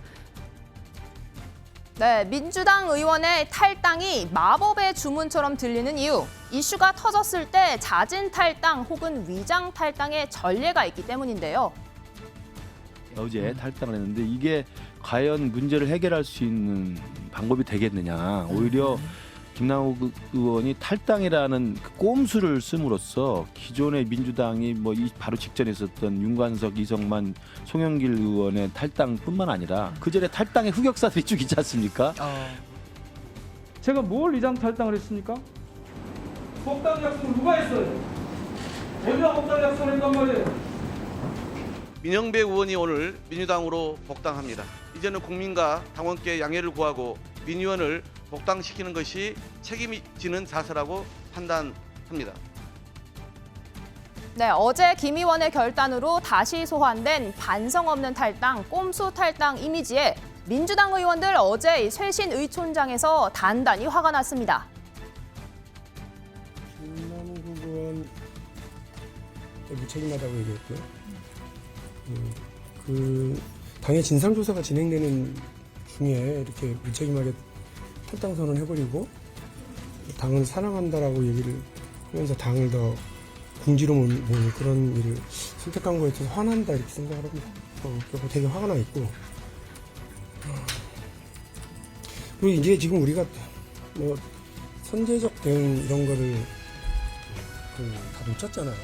네, 민주당 의원의 탈당이 마법의 주문처럼 들리는 이유. 이슈가 터졌을 때 자진 탈당 혹은 위장 탈당의 전례가 있기 때문인데요. 어제 탈당을 했는데 이게 과연 문제를 해결할 수 있는 방법이 되겠느냐. 오히려 김남국 의원이 탈당이라는 그 꼼수를 씀으로써 기존의 민주당이 뭐 바로 직전에 있었던 윤관석, 이성만, 송영길 의원의 탈당뿐만 아니라 그 전에 탈당의 흑역사들이 쭉 있지 않습니까? 제가 뭘 위장 탈당을 했습니까? 복당 약속을 누가 했어요? 언제 복당 약속을 했단 말이에요? 민영배 의원이 오늘 민주당으로 복당합니다. 이제는 국민과 당원께 양해를 구하고 민 의원을 복당시키는 것이 책임지는 자세라고 판단합니다. 네, 어제 김 의원의 결단으로 다시 소환된 반성 없는 탈당, 꼼수 탈당 이미지에 민주당 의원들 어제 쇄신 의촌장에서 단단히 화가 났습니다. 김남국 의원 무책임하다고 얘기했고요. 그 당의 진상조사가 진행되는 중에 이렇게 무책임하게 탈당 선언을 해버리고 당을 사랑한다라고 얘기를 하면서 당을 더 궁지로 모는 그런 일을 선택한 거에 대해서 화난다 이렇게 생각을 합니다. 그래서 되게 화가 나 있고 그리고 이제 지금 우리가 뭐 선제적 대응 이런 거를 다 놓쳤잖아요.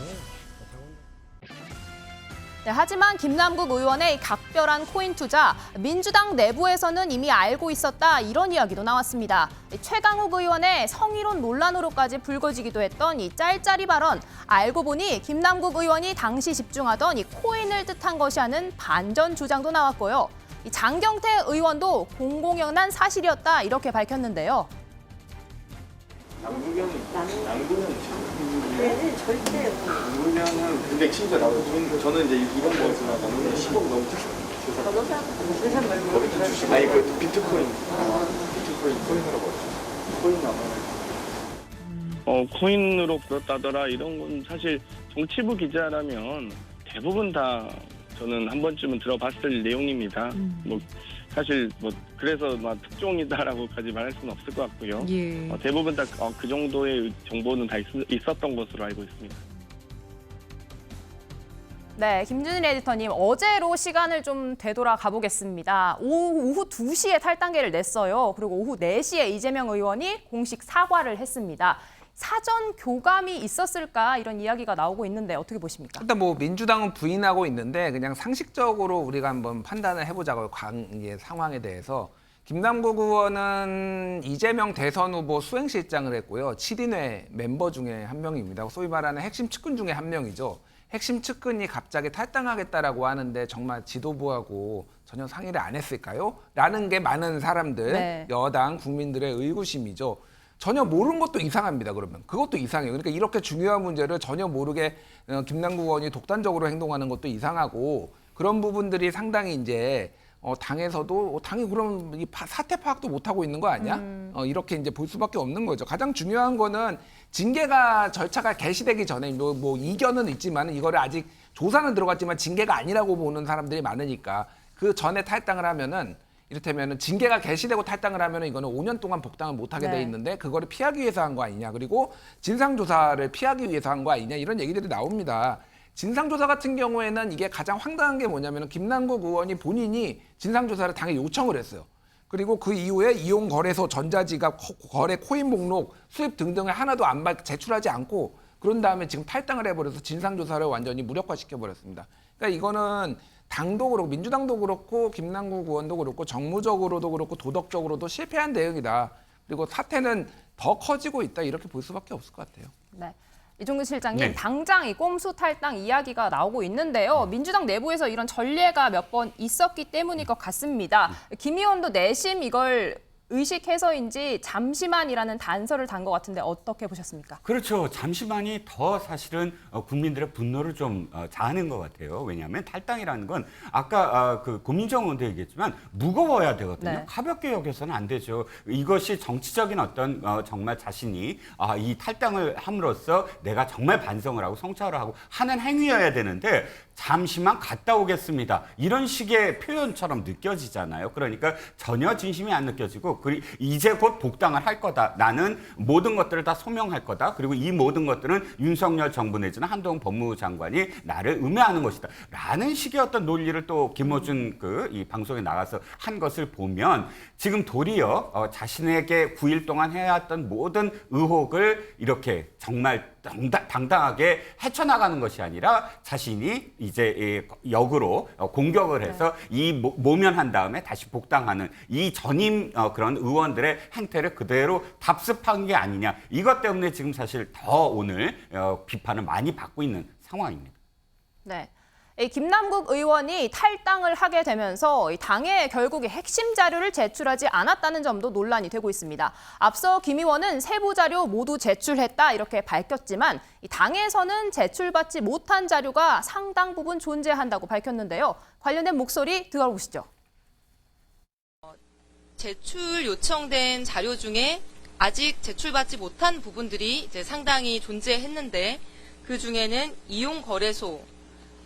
네, 하지만 김남국 의원의 각별한 코인 투자, 민주당 내부에서는 이미 알고 있었다 이런 이야기도 나왔습니다. 최강욱 의원의 성희롱 논란으로까지 불거지기도 했던 이 짤짤이 발언, 알고 보니 김남국 의원이 당시 집중하던 이 코인을 뜻한 것이 하는 반전 주장도 나왔고요. 이 장경태 의원도 공공연한 사실이었다 이렇게 밝혔는데요. 네, 절대. 남궁형은 굉장히 친절하고 저는 이제 이번 거에서 남궁형 10억 넘게 주사. 저도 생각합니다. 아니 그 비트코인. 비트코인 코인으로 벌었죠. 코인 아마. 코인으로 벌었다더라 이런 건 사실 정치부 기자라면 대부분 다 저는 한 번쯤은 들어봤을 내용입니다. 뭐 사실 뭐 그래서 막 특종이다라고까지 말할 수는 없을 것 같고요. 예. 대부분 다 그 정도의 정보는 다 있었던 것으로 알고 있습니다. 네, 김준일 에디터님, 어제로 시간을 좀 되돌아 가보겠습니다. 오후 2시에 탈당계를 냈어요. 그리고 오후 4시에 이재명 의원이 공식 사과를 했습니다. 사전 교감이 있었을까 이런 이야기가 나오고 있는데 어떻게 보십니까? 일단 뭐 민주당은 부인하고 있는데 그냥 상식적으로 우리가 한번 판단을 해보자고요. 상황에 대해서. 김남국 의원은 이재명 대선 후보 수행실장을 했고요. 7인회 멤버 중에 한 명입니다. 소위 말하는 핵심 측근 중에 한 명이죠. 핵심 측근이 갑자기 탈당하겠다라고 하는데 정말 지도부하고 전혀 상의를 안 했을까요? 라는 게 많은 사람들, 네. 여당 국민들의 의구심이죠. 전혀 모르는 것도 이상합니다. 그러면 그것도 이상해요. 그러니까 이렇게 중요한 문제를 전혀 모르게 김남국 의원이 독단적으로 행동하는 것도 이상하고 그런 부분들이 상당히 이제 당에서도 당이 그럼 이 사태 파악도 못 하고 있는 거 아니야? 이렇게 이제 볼 수밖에 없는 거죠. 가장 중요한 거는 징계가 절차가 개시되기 전에 뭐 이견은 있지만 이거를 아직 조사는 들어갔지만 징계가 아니라고 보는 사람들이 많으니까 그 전에 탈당을 하면은. 이를테면 징계가 개시되고 탈당을 하면 이거는 5년 동안 복당을 못하게 돼 있는데 그거를 피하기 위해서 한 거 아니냐. 그리고 진상조사를 피하기 위해서 한 거 아니냐. 이런 얘기들이 나옵니다. 진상조사 같은 경우에는 이게 가장 황당한 게 뭐냐면 김남국 의원이 본인이 진상조사를 당에 요청을 했어요. 그리고 그 이후에 이용거래소, 전자지갑, 거래 코인 목록, 수입 등등을 하나도 제출하지 않고 그런 다음에 지금 탈당을 해버려서 진상조사를 완전히 무력화시켜버렸습니다. 그러니까 이거는 당도 그렇고 민주당도 그렇고 김남국 의원도 그렇고 정무적으로도 그렇고 도덕적으로도 실패한 대응이다. 그리고 사태는 더 커지고 있다. 이렇게 볼 수밖에 없을 것 같아요. 네. 이종근 실장님, 네. 당장 이 꼼수 탈당 이야기가 나오고 있는데요. 민주당 내부에서 이런 전례가 몇 번 있었기 때문일 것 같습니다. 김 의원도 내심 이걸 의식해서인지 잠시만이라는 단서를 단 것 같은데 어떻게 보셨습니까? 그렇죠. 잠시만이 더 사실은 국민들의 분노를 좀 자아낸 것 같아요. 왜냐하면 탈당이라는 건 아까 그 고민정 의원도 얘기했지만 무거워야 되거든요. 네. 가볍게 여겨서는 안 되죠. 이것이 정치적인 어떤 정말 자신이 이 탈당을 함으로써 내가 정말 반성을 하고 성찰을 하고 하는 행위여야 되는데 잠시만 갔다 오겠습니다. 이런 식의 표현처럼 느껴지잖아요. 그러니까 전혀 진심이 안 느껴지고 이제 곧 복당을 할 거다. 나는 모든 것들을 다 소명할 거다. 그리고 이 모든 것들은 윤석열 정부 내지는 한동훈 법무부 장관이 나를 음해하는 것이다. 라는 식의 어떤 논리를 또 김어준 이 방송에 나가서 한 것을 보면 지금 도리어 자신에게 9일 동안 해왔던 모든 의혹을 이렇게 정말 당당하게 헤쳐나가는 것이 아니라 자신이 이제 역으로 공격을 해서 이 모면한 다음에 다시 복당하는 이 전임 그런 의원들의 행태를 그대로 답습한 게 아니냐. 이것 때문에 지금 사실 더 오늘 비판을 많이 받고 있는 상황입니다. 네. 이 김남국 의원이 탈당을 하게 되면서 당에 결국 핵심 자료를 제출하지 않았다는 점도 논란이 되고 있습니다. 앞서 김 의원은 세부 자료 모두 제출했다 이렇게 밝혔지만 당에서는 제출받지 못한 자료가 상당 부분 존재한다고 밝혔는데요. 관련된 목소리 들어보시죠. 제출 요청된 자료 중에 아직 제출받지 못한 부분들이 이제 상당히 존재했는데 그 중에는 이용 거래소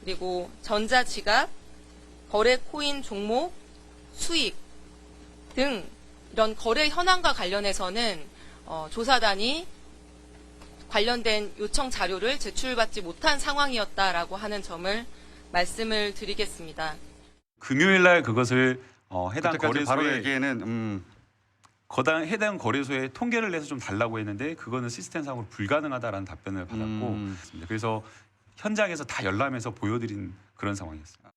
그리고 전자지갑, 거래 코인 종목, 수익 등 이런 거래 현황과 관련해서는 조사단이 관련된 요청 자료를 제출받지 못한 상황이었다라고 하는 점을 말씀을 드리겠습니다. 금요일 날 그것을 해당 그때까지 바로 거래소에 얘기에는 해당 거래소에 통계를 내서 좀 달라고 했는데 그거는 시스템상으로 불가능하다라는 답변을 받았고 그래서 현장에서 다 열람해서 보여드린 그런 상황이었습니다.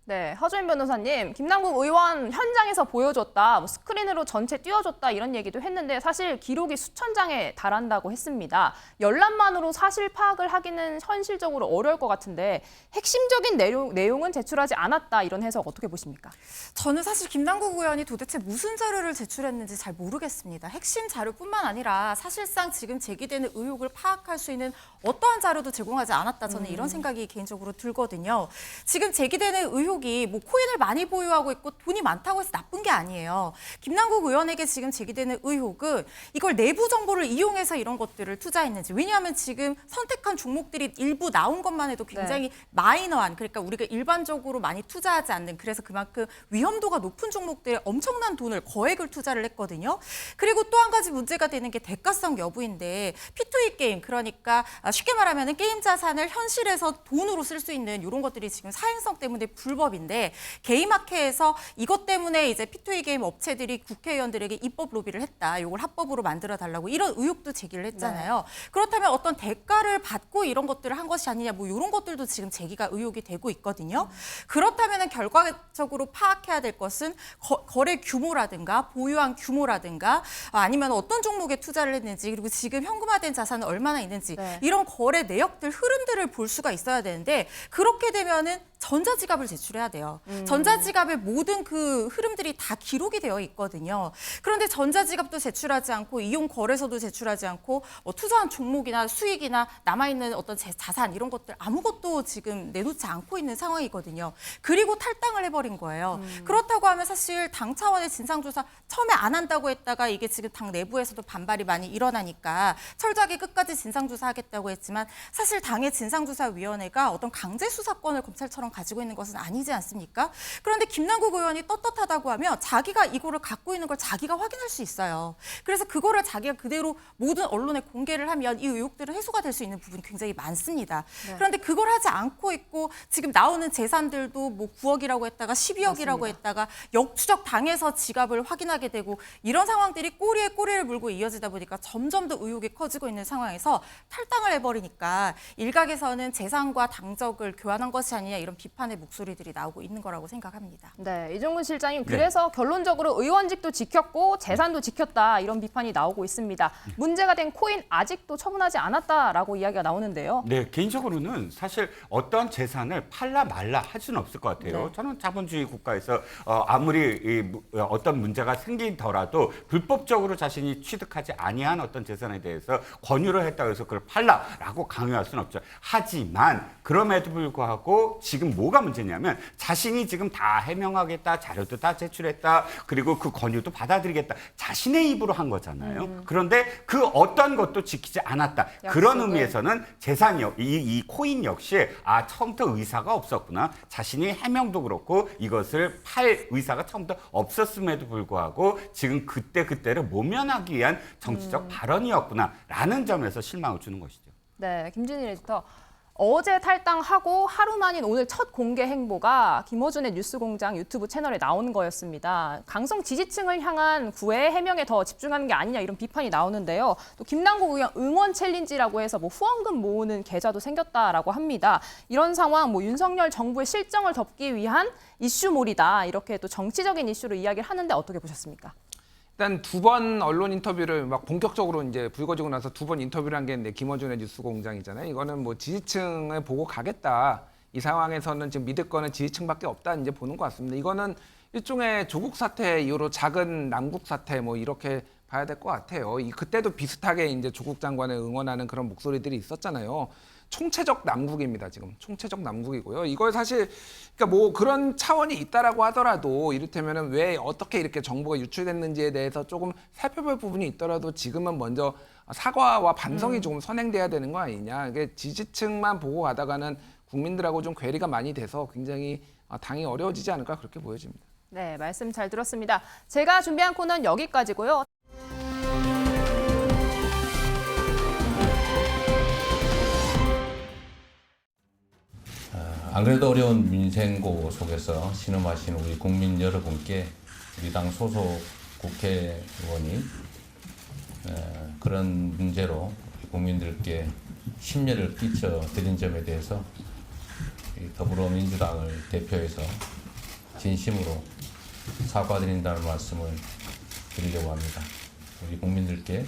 네, 하주인 변호사님, 김남국 의원 현장에서 보여줬다, 뭐 스크린으로 전체 띄워줬다 이런 얘기도 했는데 사실 기록이 수천 장에 달한다고 했습니다. 열람만으로 사실 파악을 하기는 현실적으로 어려울 것 같은데 핵심적인 내용은 제출하지 않았다 이런 해석 어떻게 보십니까? 저는 사실 김남국 의원이 도대체 무슨 자료를 제출했는지 잘 모르겠습니다. 핵심 자료뿐만 아니라 사실상 지금 제기되는 의혹을 파악할 수 있는 어떠한 자료도 제공하지 않았다. 저는 이런 생각이 개인적으로 들거든요. 지금 제기되는 의혹이 뭐 코인을 많이 보유하고 있고 돈이 많다고 해서 나쁜 게 아니에요. 김남국 의원에게 지금 제기되는 의혹은 이걸 내부 정보를 이용해서 이런 것들을 투자했는지. 왜냐하면 지금 선택한 종목들이 일부 나온 것만 해도 굉장히 마이너한, 그러니까 우리가 일반적으로 많이 투자하지 않는, 그래서 그만큼 위험도가 높은 종목들에 엄청난 돈을, 거액을 투자를 했거든요. 그리고 또 한 가지 문제가 되는 게 대가성 여부인데 P2E 게임, 그러니까 쉽게 말하면 게임 자산을 현실에서 돈으로 쓸 수 있는 이런 것들이 지금 사행성 때문에 불법인데 게임학회에서 이것 때문에 이제 P2E 게임 업체들이 국회의원들에게 입법 로비를 했다. 이걸 합법으로 만들어 달라고 이런 의혹도 제기를 했잖아요. 그렇다면 어떤 대가를 받고 이런 것들을 한 것이 아니냐, 뭐 이런 것들도 지금 제기가 의혹이 되고 있거든요. 그렇다면 결과적으로 파악해야 될 것은 거래 규모라든가 보유한 규모라든가 아니면 어떤 종목에 투자를 했는지, 그리고 지금 현금화된 자산은 얼마나 있는지 이런 거래 내역들, 흐름들을 볼 수가 있어야 되는데 그렇게 되면은 전자지갑을 제출해야 돼요. 전자지갑에 모든 그 흐름들이 다 기록이 되어 있거든요. 그런데 전자지갑도 제출하지 않고 이용 거래소도 제출하지 않고 뭐 투자한 종목이나 수익이나 남아있는 어떤 자산 이런 것들 아무것도 지금 내놓지 않고 있는 상황이거든요. 그리고 탈당을 해버린 거예요. 그렇다고 하면 사실 당 차원의 진상조사 처음에 안 한다고 했다가 이게 지금 당 내부에서도 반발이 많이 일어나니까 철저하게 끝까지 진상조사하겠다고 했지만 사실 당의 진상조사위원회가 어떤 강제수사권을 검찰처럼 가지고 있는 것은 아니지 않습니까? 그런데 김남국 의원이 떳떳하다고 하면 자기가 이거를 갖고 있는 걸 자기가 확인할 수 있어요. 그래서 그거를 자기가 그대로 모든 언론에 공개를 하면 이 의혹들은 해소가 될 수 있는 부분이 굉장히 많습니다. 그런데 그걸 하지 않고 있고 지금 나오는 재산들도 뭐 9억이라고 했다가 12억이라고 맞습니다. 했다가 역추적 당해서 지갑을 확인하게 되고 이런 상황들이 꼬리에 꼬리를 물고 이어지다 보니까 점점 더 의혹이 커지고 있는 상황에서 탈당을 해버리니까 일각에서는 재산과 당적을 교환한 것이 아니냐 이런 비판의 목소리들이 나오고 있는 거라고 생각합니다. 네, 이종근 실장님, 그래서 결론적으로 의원직도 지켰고 재산도 지켰다 이런 비판이 나오고 있습니다. 문제가 된 코인 아직도 처분하지 않았다라고 이야기가 나오는데요. 네, 개인적으로는 사실 어떤 재산을 팔라 말라 할 수는 없을 것 같아요. 저는 자본주의 국가에서 아무리 어떤 문제가 생기더라도 불법적으로 자신이 취득하지 아니한 어떤 재산에 대해서 권유를 했다고 해서 그걸 팔라라고 강요할 수는 없죠. 하지만 그럼에도 불구하고 지금 뭐가 문제냐면 자신이 지금 다 해명하겠다, 자료도 다 제출했다, 그리고 그 권유도 받아들이겠다. 자신의 입으로 한 거잖아요. 그런데 그 어떤 것도 지키지 않았다. 그런 의미에서는 재산이, 이 코인 역시 처음부터 의사가 없었구나. 자신이 해명도 그렇고 이것을 팔 의사가 처음부터 없었음에도 불구하고 지금 그때를 모면하기 위한 정치적 발언이었구나라는 점에서 실망을 주는 것이죠. 네, 김진일 에디터. 어제 탈당하고 하루 만인 오늘 첫 공개 행보가 김어준의 뉴스공장 유튜브 채널에 나오는 거였습니다. 강성 지지층을 향한 구애 해명에 더 집중하는 게 아니냐 이런 비판이 나오는데요. 또 김남국 의원 응원 챌린지라고 해서 뭐 후원금 모으는 계좌도 생겼다라고 합니다. 이런 상황 윤석열 정부의 실정을 덮기 위한 이슈몰이다 이렇게 또 정치적인 이슈로 이야기를 하는데 어떻게 보셨습니까? 일단 2번 언론 인터뷰를 막 본격적으로 이제 불거지고 나서 2번 인터뷰를 한 게 있는데 김어준의 뉴스공장이잖아요. 이거는 뭐 지지층을 보고 가겠다. 이 상황에서는 지금 믿을 거는 지지층밖에 없다 이제 보는 것 같습니다. 이거는 일종의 조국 사태 이후로 작은 남국 사태 뭐 이렇게 봐야 될 것 같아요. 그때도 비슷하게 이제 조국 장관을 응원하는 그런 목소리들이 있었잖아요. 총체적 남국입니다. 지금 총체적 남국이고요. 이걸 사실 그러니까 뭐 그런 차원이 있다라고 하더라도 이를테면은 왜 어떻게 이렇게 정보가 유출됐는지에 대해서 조금 살펴볼 부분이 있더라도 지금은 먼저 사과와 반성이 조금 선행돼야 되는 거 아니냐. 이게 지지층만 보고 가다가는 국민들하고 좀 괴리가 많이 돼서 굉장히 당이 어려워지지 않을까 그렇게 보여집니다. 네, 말씀 잘 들었습니다. 제가 준비한 코너는 여기까지고요. 안 그래도 어려운 민생고 속에서 신음하시는 우리 국민 여러분께 우리 당 소속 국회의원이 그런 문제로 국민들께 심려를 끼쳐 드린 점에 대해서 더불어민주당을 대표해서 진심으로 사과드린다는 말씀을 드리려고 합니다. 우리 국민들께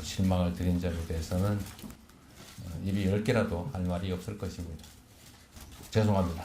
실망을 드린 점에 대해서는 입이 10개라도 할 말이 없을 것입니다. 죄송합니다.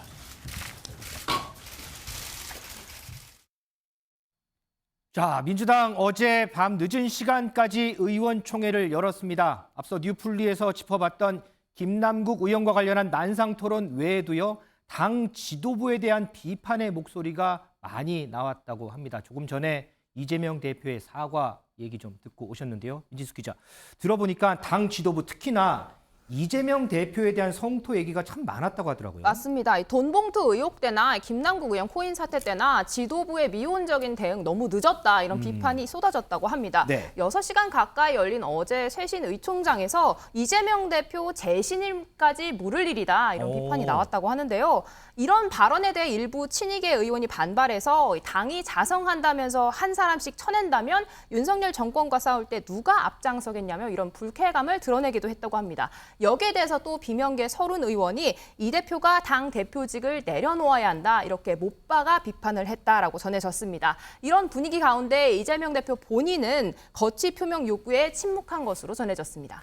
자, 민주당 어제 밤 늦은 시간까지 의원총회를 열었습니다. 앞서 뉴플리에서 짚어봤던 김남국 의원과 관련한 난상토론 외에도요, 당 지도부에 대한 비판의 목소리가 많이 나왔다고 합니다. 조금 전에 이재명 대표의 사과 얘기 좀 듣고 오셨는데요. 민지숙 기자, 들어보니까 당 지도부 특히나 이재명 대표에 대한 성토 얘기가 참 많았다고 하더라고요. 맞습니다. 돈봉투 의혹 때나 김남국 의원 코인 사태 때나 지도부의 미온적인 대응 너무 늦었다 이런 비판이 쏟아졌다고 합니다. 네. 6시간 가까이 열린 어제 쇄신 의총장에서 이재명 대표 재신임까지 물을 일이다 이런 비판이 나왔다고 하는데요. 이런 발언에 대해 일부 친이계 의원이 반발해서 당이 자성한다면서 한 사람씩 쳐낸다면 윤석열 정권과 싸울 때 누가 앞장서겠냐며 이런 불쾌감을 드러내기도 했다고 합니다. 여기에 대해서 또 비명계 서른 의원이 이 대표가 당 대표직을 내려놓아야 한다 이렇게 못 박아 비판을 했다라고 전해졌습니다. 이런 분위기 가운데 이재명 대표 본인은 거취 표명 요구에 침묵한 것으로 전해졌습니다.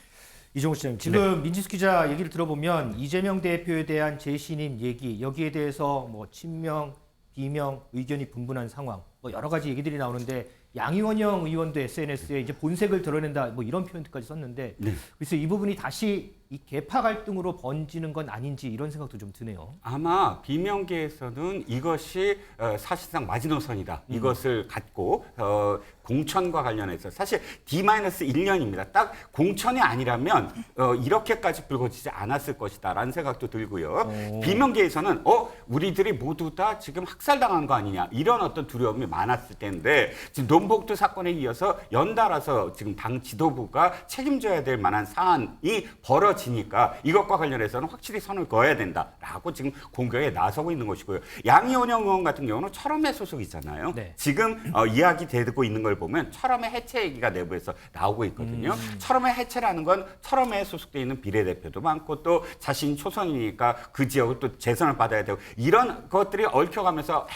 이종호 시장님, 지금 민지숙 기자 얘기를 들어보면 이재명 대표에 대한 재신임 얘기, 여기에 대해서 뭐 친명, 비명, 의견이 분분한 상황, 뭐 여러 가지 얘기들이 나오는데 양이원영 의원도 SNS에 이제 본색을 드러낸다 뭐 이런 표현까지 썼는데 그래서 이 부분이 다시 이 계파 갈등으로 번지는 건 아닌지 이런 생각도 좀 드네요. 아마 비명계에서는 이것이 사실상 마지노선이다. 이것을 갖고 공천과 관련해서 사실 D-1년입니다. 딱 공천이 아니라면 이렇게까지 불거지지 않았을 것이다라는 생각도 들고요. 비명계에서는 우리들이 모두 다 지금 학살당한 거 아니냐 이런 어떤 두려움이 많았을 텐데 지금 돈봉투 사건에 이어서 연달아서 지금 당 지도부가 책임져야 될 만한 사안이 벌어지니까 이것과 관련해서는 확실히 선을 그어야 된다라고 지금 공격에 나서고 있는 것이고요. 양이원영 의원 같은 경우는 철험회 소속이잖아요. 지금 이야기되고 있는 걸 보면 철험회 해체 얘기가 내부에서 나오고 있거든요. 철험회 해체라는 건 철험회에 소속돼 있는 비례대표도 많고 또 자신이 초선이니까 그 지역을 또 재선을 받아야 되고 이런 것들이 얽혀가면서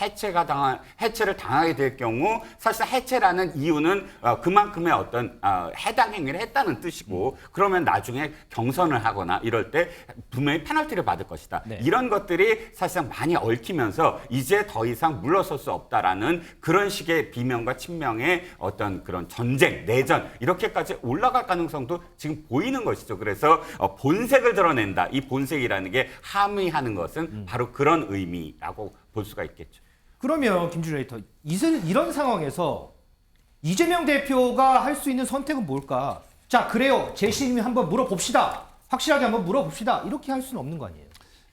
해체를 당하게 될 경우 사실 해체라는 이유는 그만큼의 어떤 해당 행위를 했다는 뜻이고 그러면 나중에 경선을 하거나 이럴 때 분명히 페널티를 받을 것이다. 이런 것들이 사실상 많이 얽히면서 이제 더 이상 물러설 수 없다라는 그런 식의 비명과 친명의 어떤 그런 전쟁, 내전 이렇게까지 올라갈 가능성도 지금 보이는 것이죠. 그래서 본색을 드러낸다. 이 본색이라는 게 함의하는 것은 바로 그런 의미라고 볼 수가 있겠죠. 그러면 김준일 에디터, 이런 상황에서 이재명 대표가 할 수 있는 선택은 뭘까? 자, 그래요. 재신임 한번 물어봅시다. 확실하게 한번 물어봅시다. 이렇게 할 수는 없는 거 아니에요?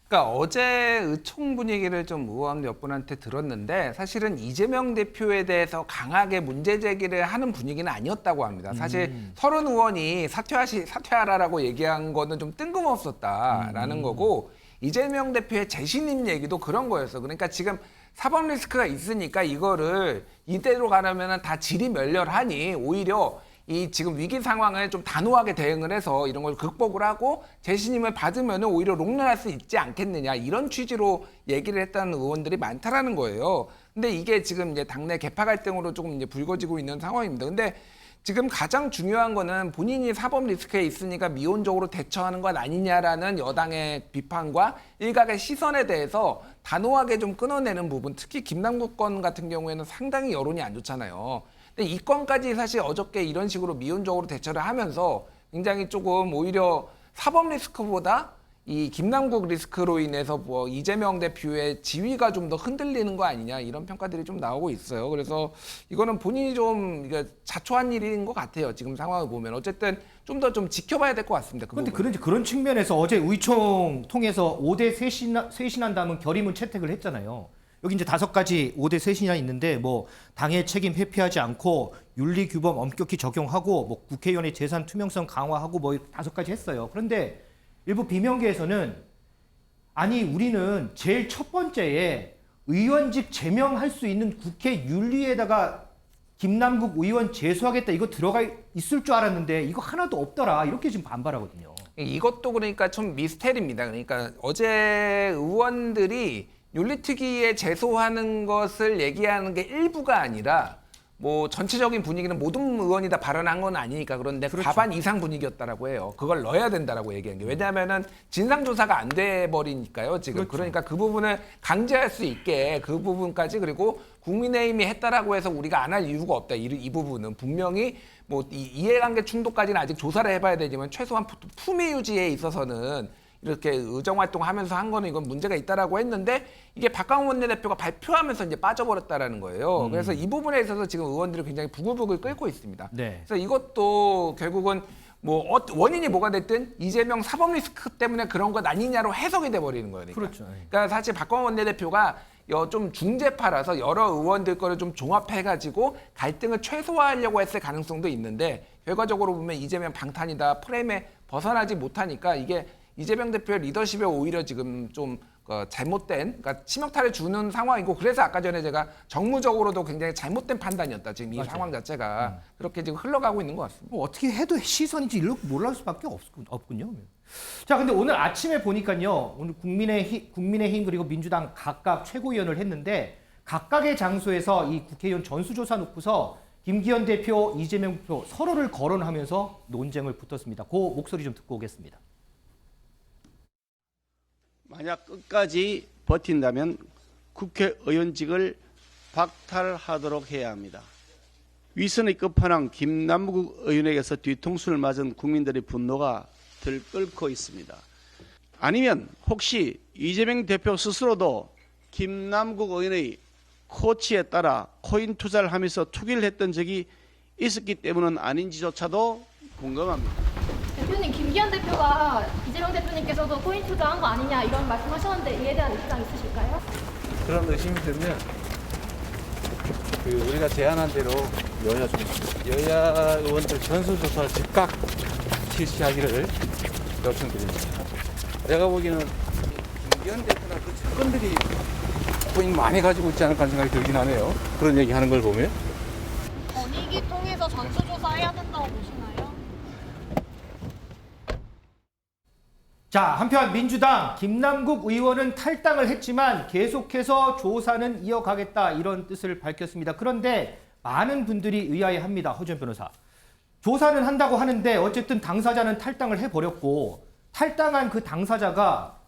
그러니까 어제 의총 분위기를 좀 의원 몇 분한테 들었는데 사실은 이재명 대표에 대해서 강하게 문제 제기를 하는 분위기는 아니었다고 합니다. 사실 서른 의원이 사퇴하라라고 얘기한 거는 좀 뜬금없었다라는 거고 이재명 대표의 재신임 얘기도 그런 거였어. 그러니까 지금 사법 리스크가 있으니까 이거를 이대로 가려면 다 질이 멸렬하니 오히려 이 지금 위기 상황을 좀 단호하게 대응을 해서 이런 걸 극복을 하고 재신임을 받으면 오히려 롱런할 수 있지 않겠느냐 이런 취지로 얘기를 했다는 의원들이 많다라는 거예요. 근데 이게 지금 이제 당내 계파 갈등으로 조금 이제 불거지고 있는 상황입니다. 근데 지금 가장 중요한 거는 본인이 사법 리스크에 있으니까 미온적으로 대처하는 것 아니냐라는 여당의 비판과 일각의 시선에 대해서 단호하게 좀 끊어내는 부분, 특히 김남국 건 같은 경우에는 상당히 여론이 안 좋잖아요. 근데 이 건까지 사실 어저께 이런 식으로 미온적으로 대처를 하면서 굉장히 조금 오히려 사법 리스크보다 이 김남국 리스크로 인해서 뭐 이재명 대표의 지위가 좀 더 흔들리는 거 아니냐 이런 평가들이 좀 나오고 있어요. 그래서 이거는 본인이 좀 이게 자초한 일인 것 같아요. 지금 상황을 보면 어쨌든 좀 더 좀 지켜봐야 될 것 같습니다. 그런데 그런 측면에서 어제 의총 통해서 5대 쇄신한다면 결의문 채택을 했잖아요. 여기 이제 5가지 5대 쇄신이 있는데 뭐 당의 책임 회피하지 않고 윤리 규범 엄격히 적용하고 뭐 국회의원의 재산 투명성 강화하고 뭐 5가지 했어요. 그런데 일부 비명계에서는 아니 우리는 제일 첫 번째에 의원직 제명할 수 있는 국회 윤리에다가 김남국 의원 제소하겠다 이거 들어가 있을 줄 알았는데 이거 하나도 없더라 이렇게 지금 반발하거든요. 이것도 그러니까 좀 미스테리입니다. 그러니까 어제 의원들이 윤리특위에 제소하는 것을 얘기하는 게 일부가 아니라 뭐 전체적인 분위기는 모든 의원이 다 발언한 건 아니니까 그런데 그렇죠. 과반 이상 분위기였다라고 해요. 그걸 넣어야 된다라고 얘기한 게 왜냐하면은 진상조사가 안 돼 버리니까요. 지금 그렇죠. 그러니까 그 부분을 강제할 수 있게 그 부분까지 그리고 국민의힘이 했다라고 해서 우리가 안 할 이유가 없다. 이 부분은 분명히 뭐 이해관계 충돌까지는 아직 조사를 해봐야 되지만 최소한 품위 유지에 있어서는 이렇게 의정활동하면서 한 거는 이건 문제가 있다라고 했는데 이게 박광원 원내대표가 발표하면서 이제 빠져버렸다라는 거예요. 그래서 이 부분에 있어서 지금 의원들이 굉장히 부글부글 끓고 있습니다. 네. 그래서 이것도 결국은 뭐 원인이 뭐가 됐든 이재명 사법 리스크 때문에 그런 것 아니냐로 해석이 돼버리는 거예요. 그렇죠. 그러니까 사실 박광원 원내대표가 좀 중재파라서 여러 의원들 거를 좀 종합해가지고 갈등을 최소화하려고 했을 가능성도 있는데 결과적으로 보면 이재명 방탄이다 프레임에 벗어나지 못하니까 이게 이재명 대표의 리더십에 오히려 지금 좀 잘못된, 그러니까 치명타를 주는 상황이고 그래서 아까 전에 제가 정무적으로도 굉장히 잘못된 판단이었다. 지금 이 맞아요. 상황 자체가 그렇게 지금 흘러가고 있는 것 같습니다. 뭐 어떻게 해도 시선인지 일로 몰랄 수밖에 없군요. 자, 근데 오늘 아침에 보니까요. 오늘 국민의힘 그리고 민주당 각각 최고위원을 했는데 각각의 장소에서 이 국회의원 전수조사 놓고서 김기현 대표, 이재명 대표 서로를 거론하면서 논쟁을 붙었습니다. 그 목소리 좀 듣고 오겠습니다. 만약 끝까지 버틴다면 국회의원직을 박탈하도록 해야 합니다. 위선의 끝판왕 김남국 의원에게서 뒤통수를 맞은 국민들의 분노가 들끓고 있습니다. 아니면 혹시 이재명 대표 스스로도 김남국 의원의 코치에 따라 코인 투자를 하면서 투기를 했던 적이 있었기 때문은 아닌지조차도 궁금합니다. 대표님, 김기현 대표가 이재명 대표님께서도 코인 투자한 거 아니냐 이런 말씀하셨는데 이에 대한 입장 있으실까요? 그런 의심이 들면 우리가 제안한 대로 여야 의원들 전수조사를 즉각 실시하기를 요청드립니다. 내가 보기에는 김기현 대표나 그 측근들이 코인 많이 가지고 있지 않을까 하는 생각이 들긴 하네요. 그런 얘기하는 걸 보면. 권익위 통해서 전수조사해야 된다고 보시나요? 자, 한편 민주당 김남국 의원은 탈당을 했지만 계속해서 조사는 이어가겠다 이런 뜻을 밝혔습니다. 그런데 많은 분들이 의아해합니다. 허준 변호사. 조사는 한다고 하는데 어쨌든 당사자는 탈당을 해버렸고 탈당한 그 당사자가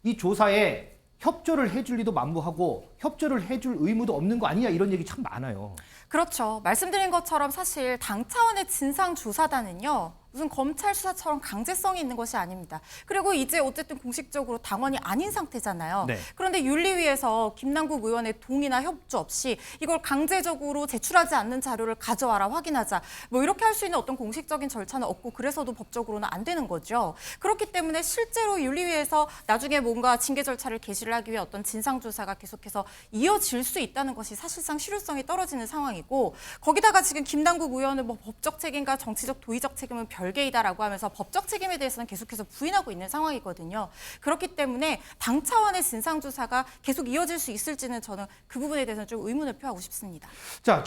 이 조사에 협조를 해줄 리도 만무하고 협조를 해줄 의무도 없는 거 아니냐 이런 얘기 참 많아요. 그렇죠. 말씀드린 것처럼 사실 당 차원의 진상조사단은요. 무슨 검찰 수사처럼 강제성이 있는 것이 아닙니다. 그리고 이제 어쨌든 공식적으로 당원이 아닌 상태잖아요. 네. 그런데 윤리위에서 김남국 의원의 동의나 협조 없이 이걸 강제적으로 제출하지 않는 자료를 가져와라 확인하자. 뭐 이렇게 할 수 있는 어떤 공식적인 절차는 없고 그래서도 법적으로는 안 되는 거죠. 그렇기 때문에 실제로 윤리위에서 나중에 뭔가 징계 절차를 개시를 하기 위해 어떤 진상조사가 계속해서 이어질 수 있다는 것이 사실상 실효성이 떨어지는 상황이고 거기다가 지금 김남국 의원은 뭐 법적 책임과 정치적 도의적 책임은 별개이다라고 하면서 법적 책임에 대해서는 계속해서 부인하고 있는 상황이거든요. 그렇기 때문에 당 차원의 진상조사가 계속 이어질 수 있을지는 저는 그 부분에 대해서는 좀 의문을 표하고 싶습니다. 자,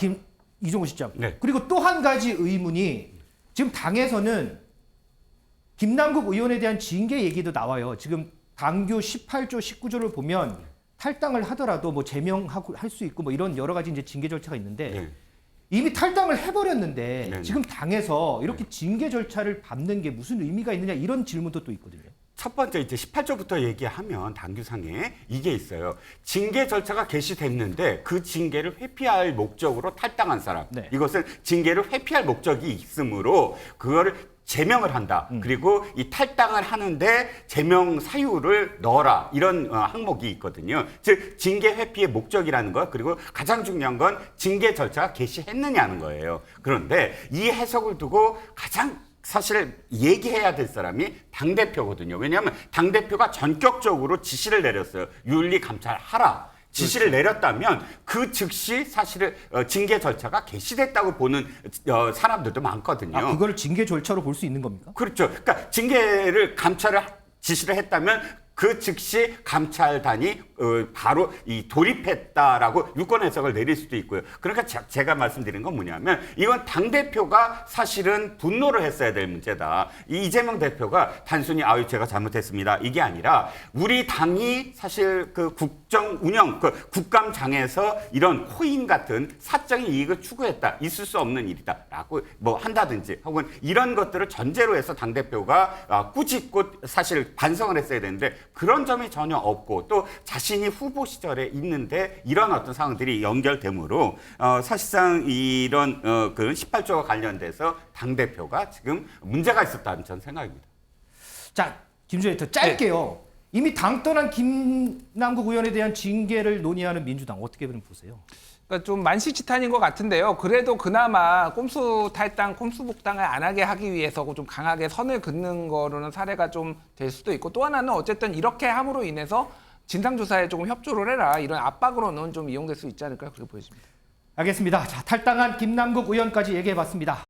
이종호 시장. 네. 그리고 또 한 가지 의문이 지금 당에서는 김남국 의원에 대한 징계 얘기도 나와요. 지금 당규 18조, 19조를 보면 탈당을 하더라도 뭐 제명하고 할 수 있고 뭐 이런 여러 가지 이제 징계 절차가 있는데 네. 이미 탈당을 해버렸는데 네. 지금 당에서 이렇게 징계 절차를 밟는 게 무슨 의미가 있느냐 이런 질문도 또 있거든요. 첫 번째 이제 18조부터 얘기하면 당규상에 이게 있어요. 징계 절차가 개시됐는데 그 징계를 회피할 목적으로 탈당한 사람. 네. 이것은 징계를 회피할 목적이 있으므로 그거를 제명을 한다. 그리고 이 탈당을 하는데 제명 사유를 넣어라. 이런 항목이 있거든요. 즉 징계 회피의 목적이라는 것 그리고 가장 중요한 건 징계 절차가 개시했느냐는 거예요. 그런데 이 해석을 두고 가장 사실 얘기해야 될 사람이 당대표거든요. 왜냐하면 당대표가 전격적으로 지시를 내렸어요. 윤리 감찰하라. 지시를 내렸다면 그 즉시 사실은 징계 절차가 개시됐다고 보는 사람들도 많거든요. 그걸 징계 절차로 볼 수 있는 겁니까? 그렇죠. 그러니까 징계를 감찰을 지시를 했다면 그 즉시 감찰단이 바로 이 돌입했다라고 유권 해석을 내릴 수도 있고요. 그러니까 제가 말씀드린 건 뭐냐면 이건 당대표가 사실은 분노를 했어야 될 문제다. 이재명 대표가 단순히 아유 제가 잘못했습니다. 이게 아니라 우리 당이 사실 그 국정 운영, 그 국감장에서 이런 코인 같은 사적인 이익을 추구했다. 있을 수 없는 일이다라고 뭐 한다든지 혹은 이런 것들을 전제로 해서 당대표가 꾸짖고 사실 반성을 했어야 되는데 그런 점이 전혀 없고 또 자신이 후보 시절에 있는데 이런 어떤 상황들이 연결되므로 사실상 이런 그 18조와 관련돼서 당대표가 지금 문제가 있었다는 전 생각입니다. 자, 김준호 에디터 짧게요. 이미 당 떠난 김남국 의원에 대한 징계를 논의하는 민주당 어떻게 보세요? 그러니까 좀 만시지탄인 것 같은데요. 그래도 그나마 꼼수 탈당, 꼼수 복당을 안 하게 하기 위해서 좀 강하게 선을 긋는 거로는 사례가 좀 될 수도 있고 또 하나는 어쨌든 이렇게 함으로 인해서 진상조사에 조금 협조를 해라 이런 압박으로는 좀 이용될 수 있지 않을까 그렇게 보여집니다. 알겠습니다. 자, 탈당한 김남국 의원까지 얘기해봤습니다.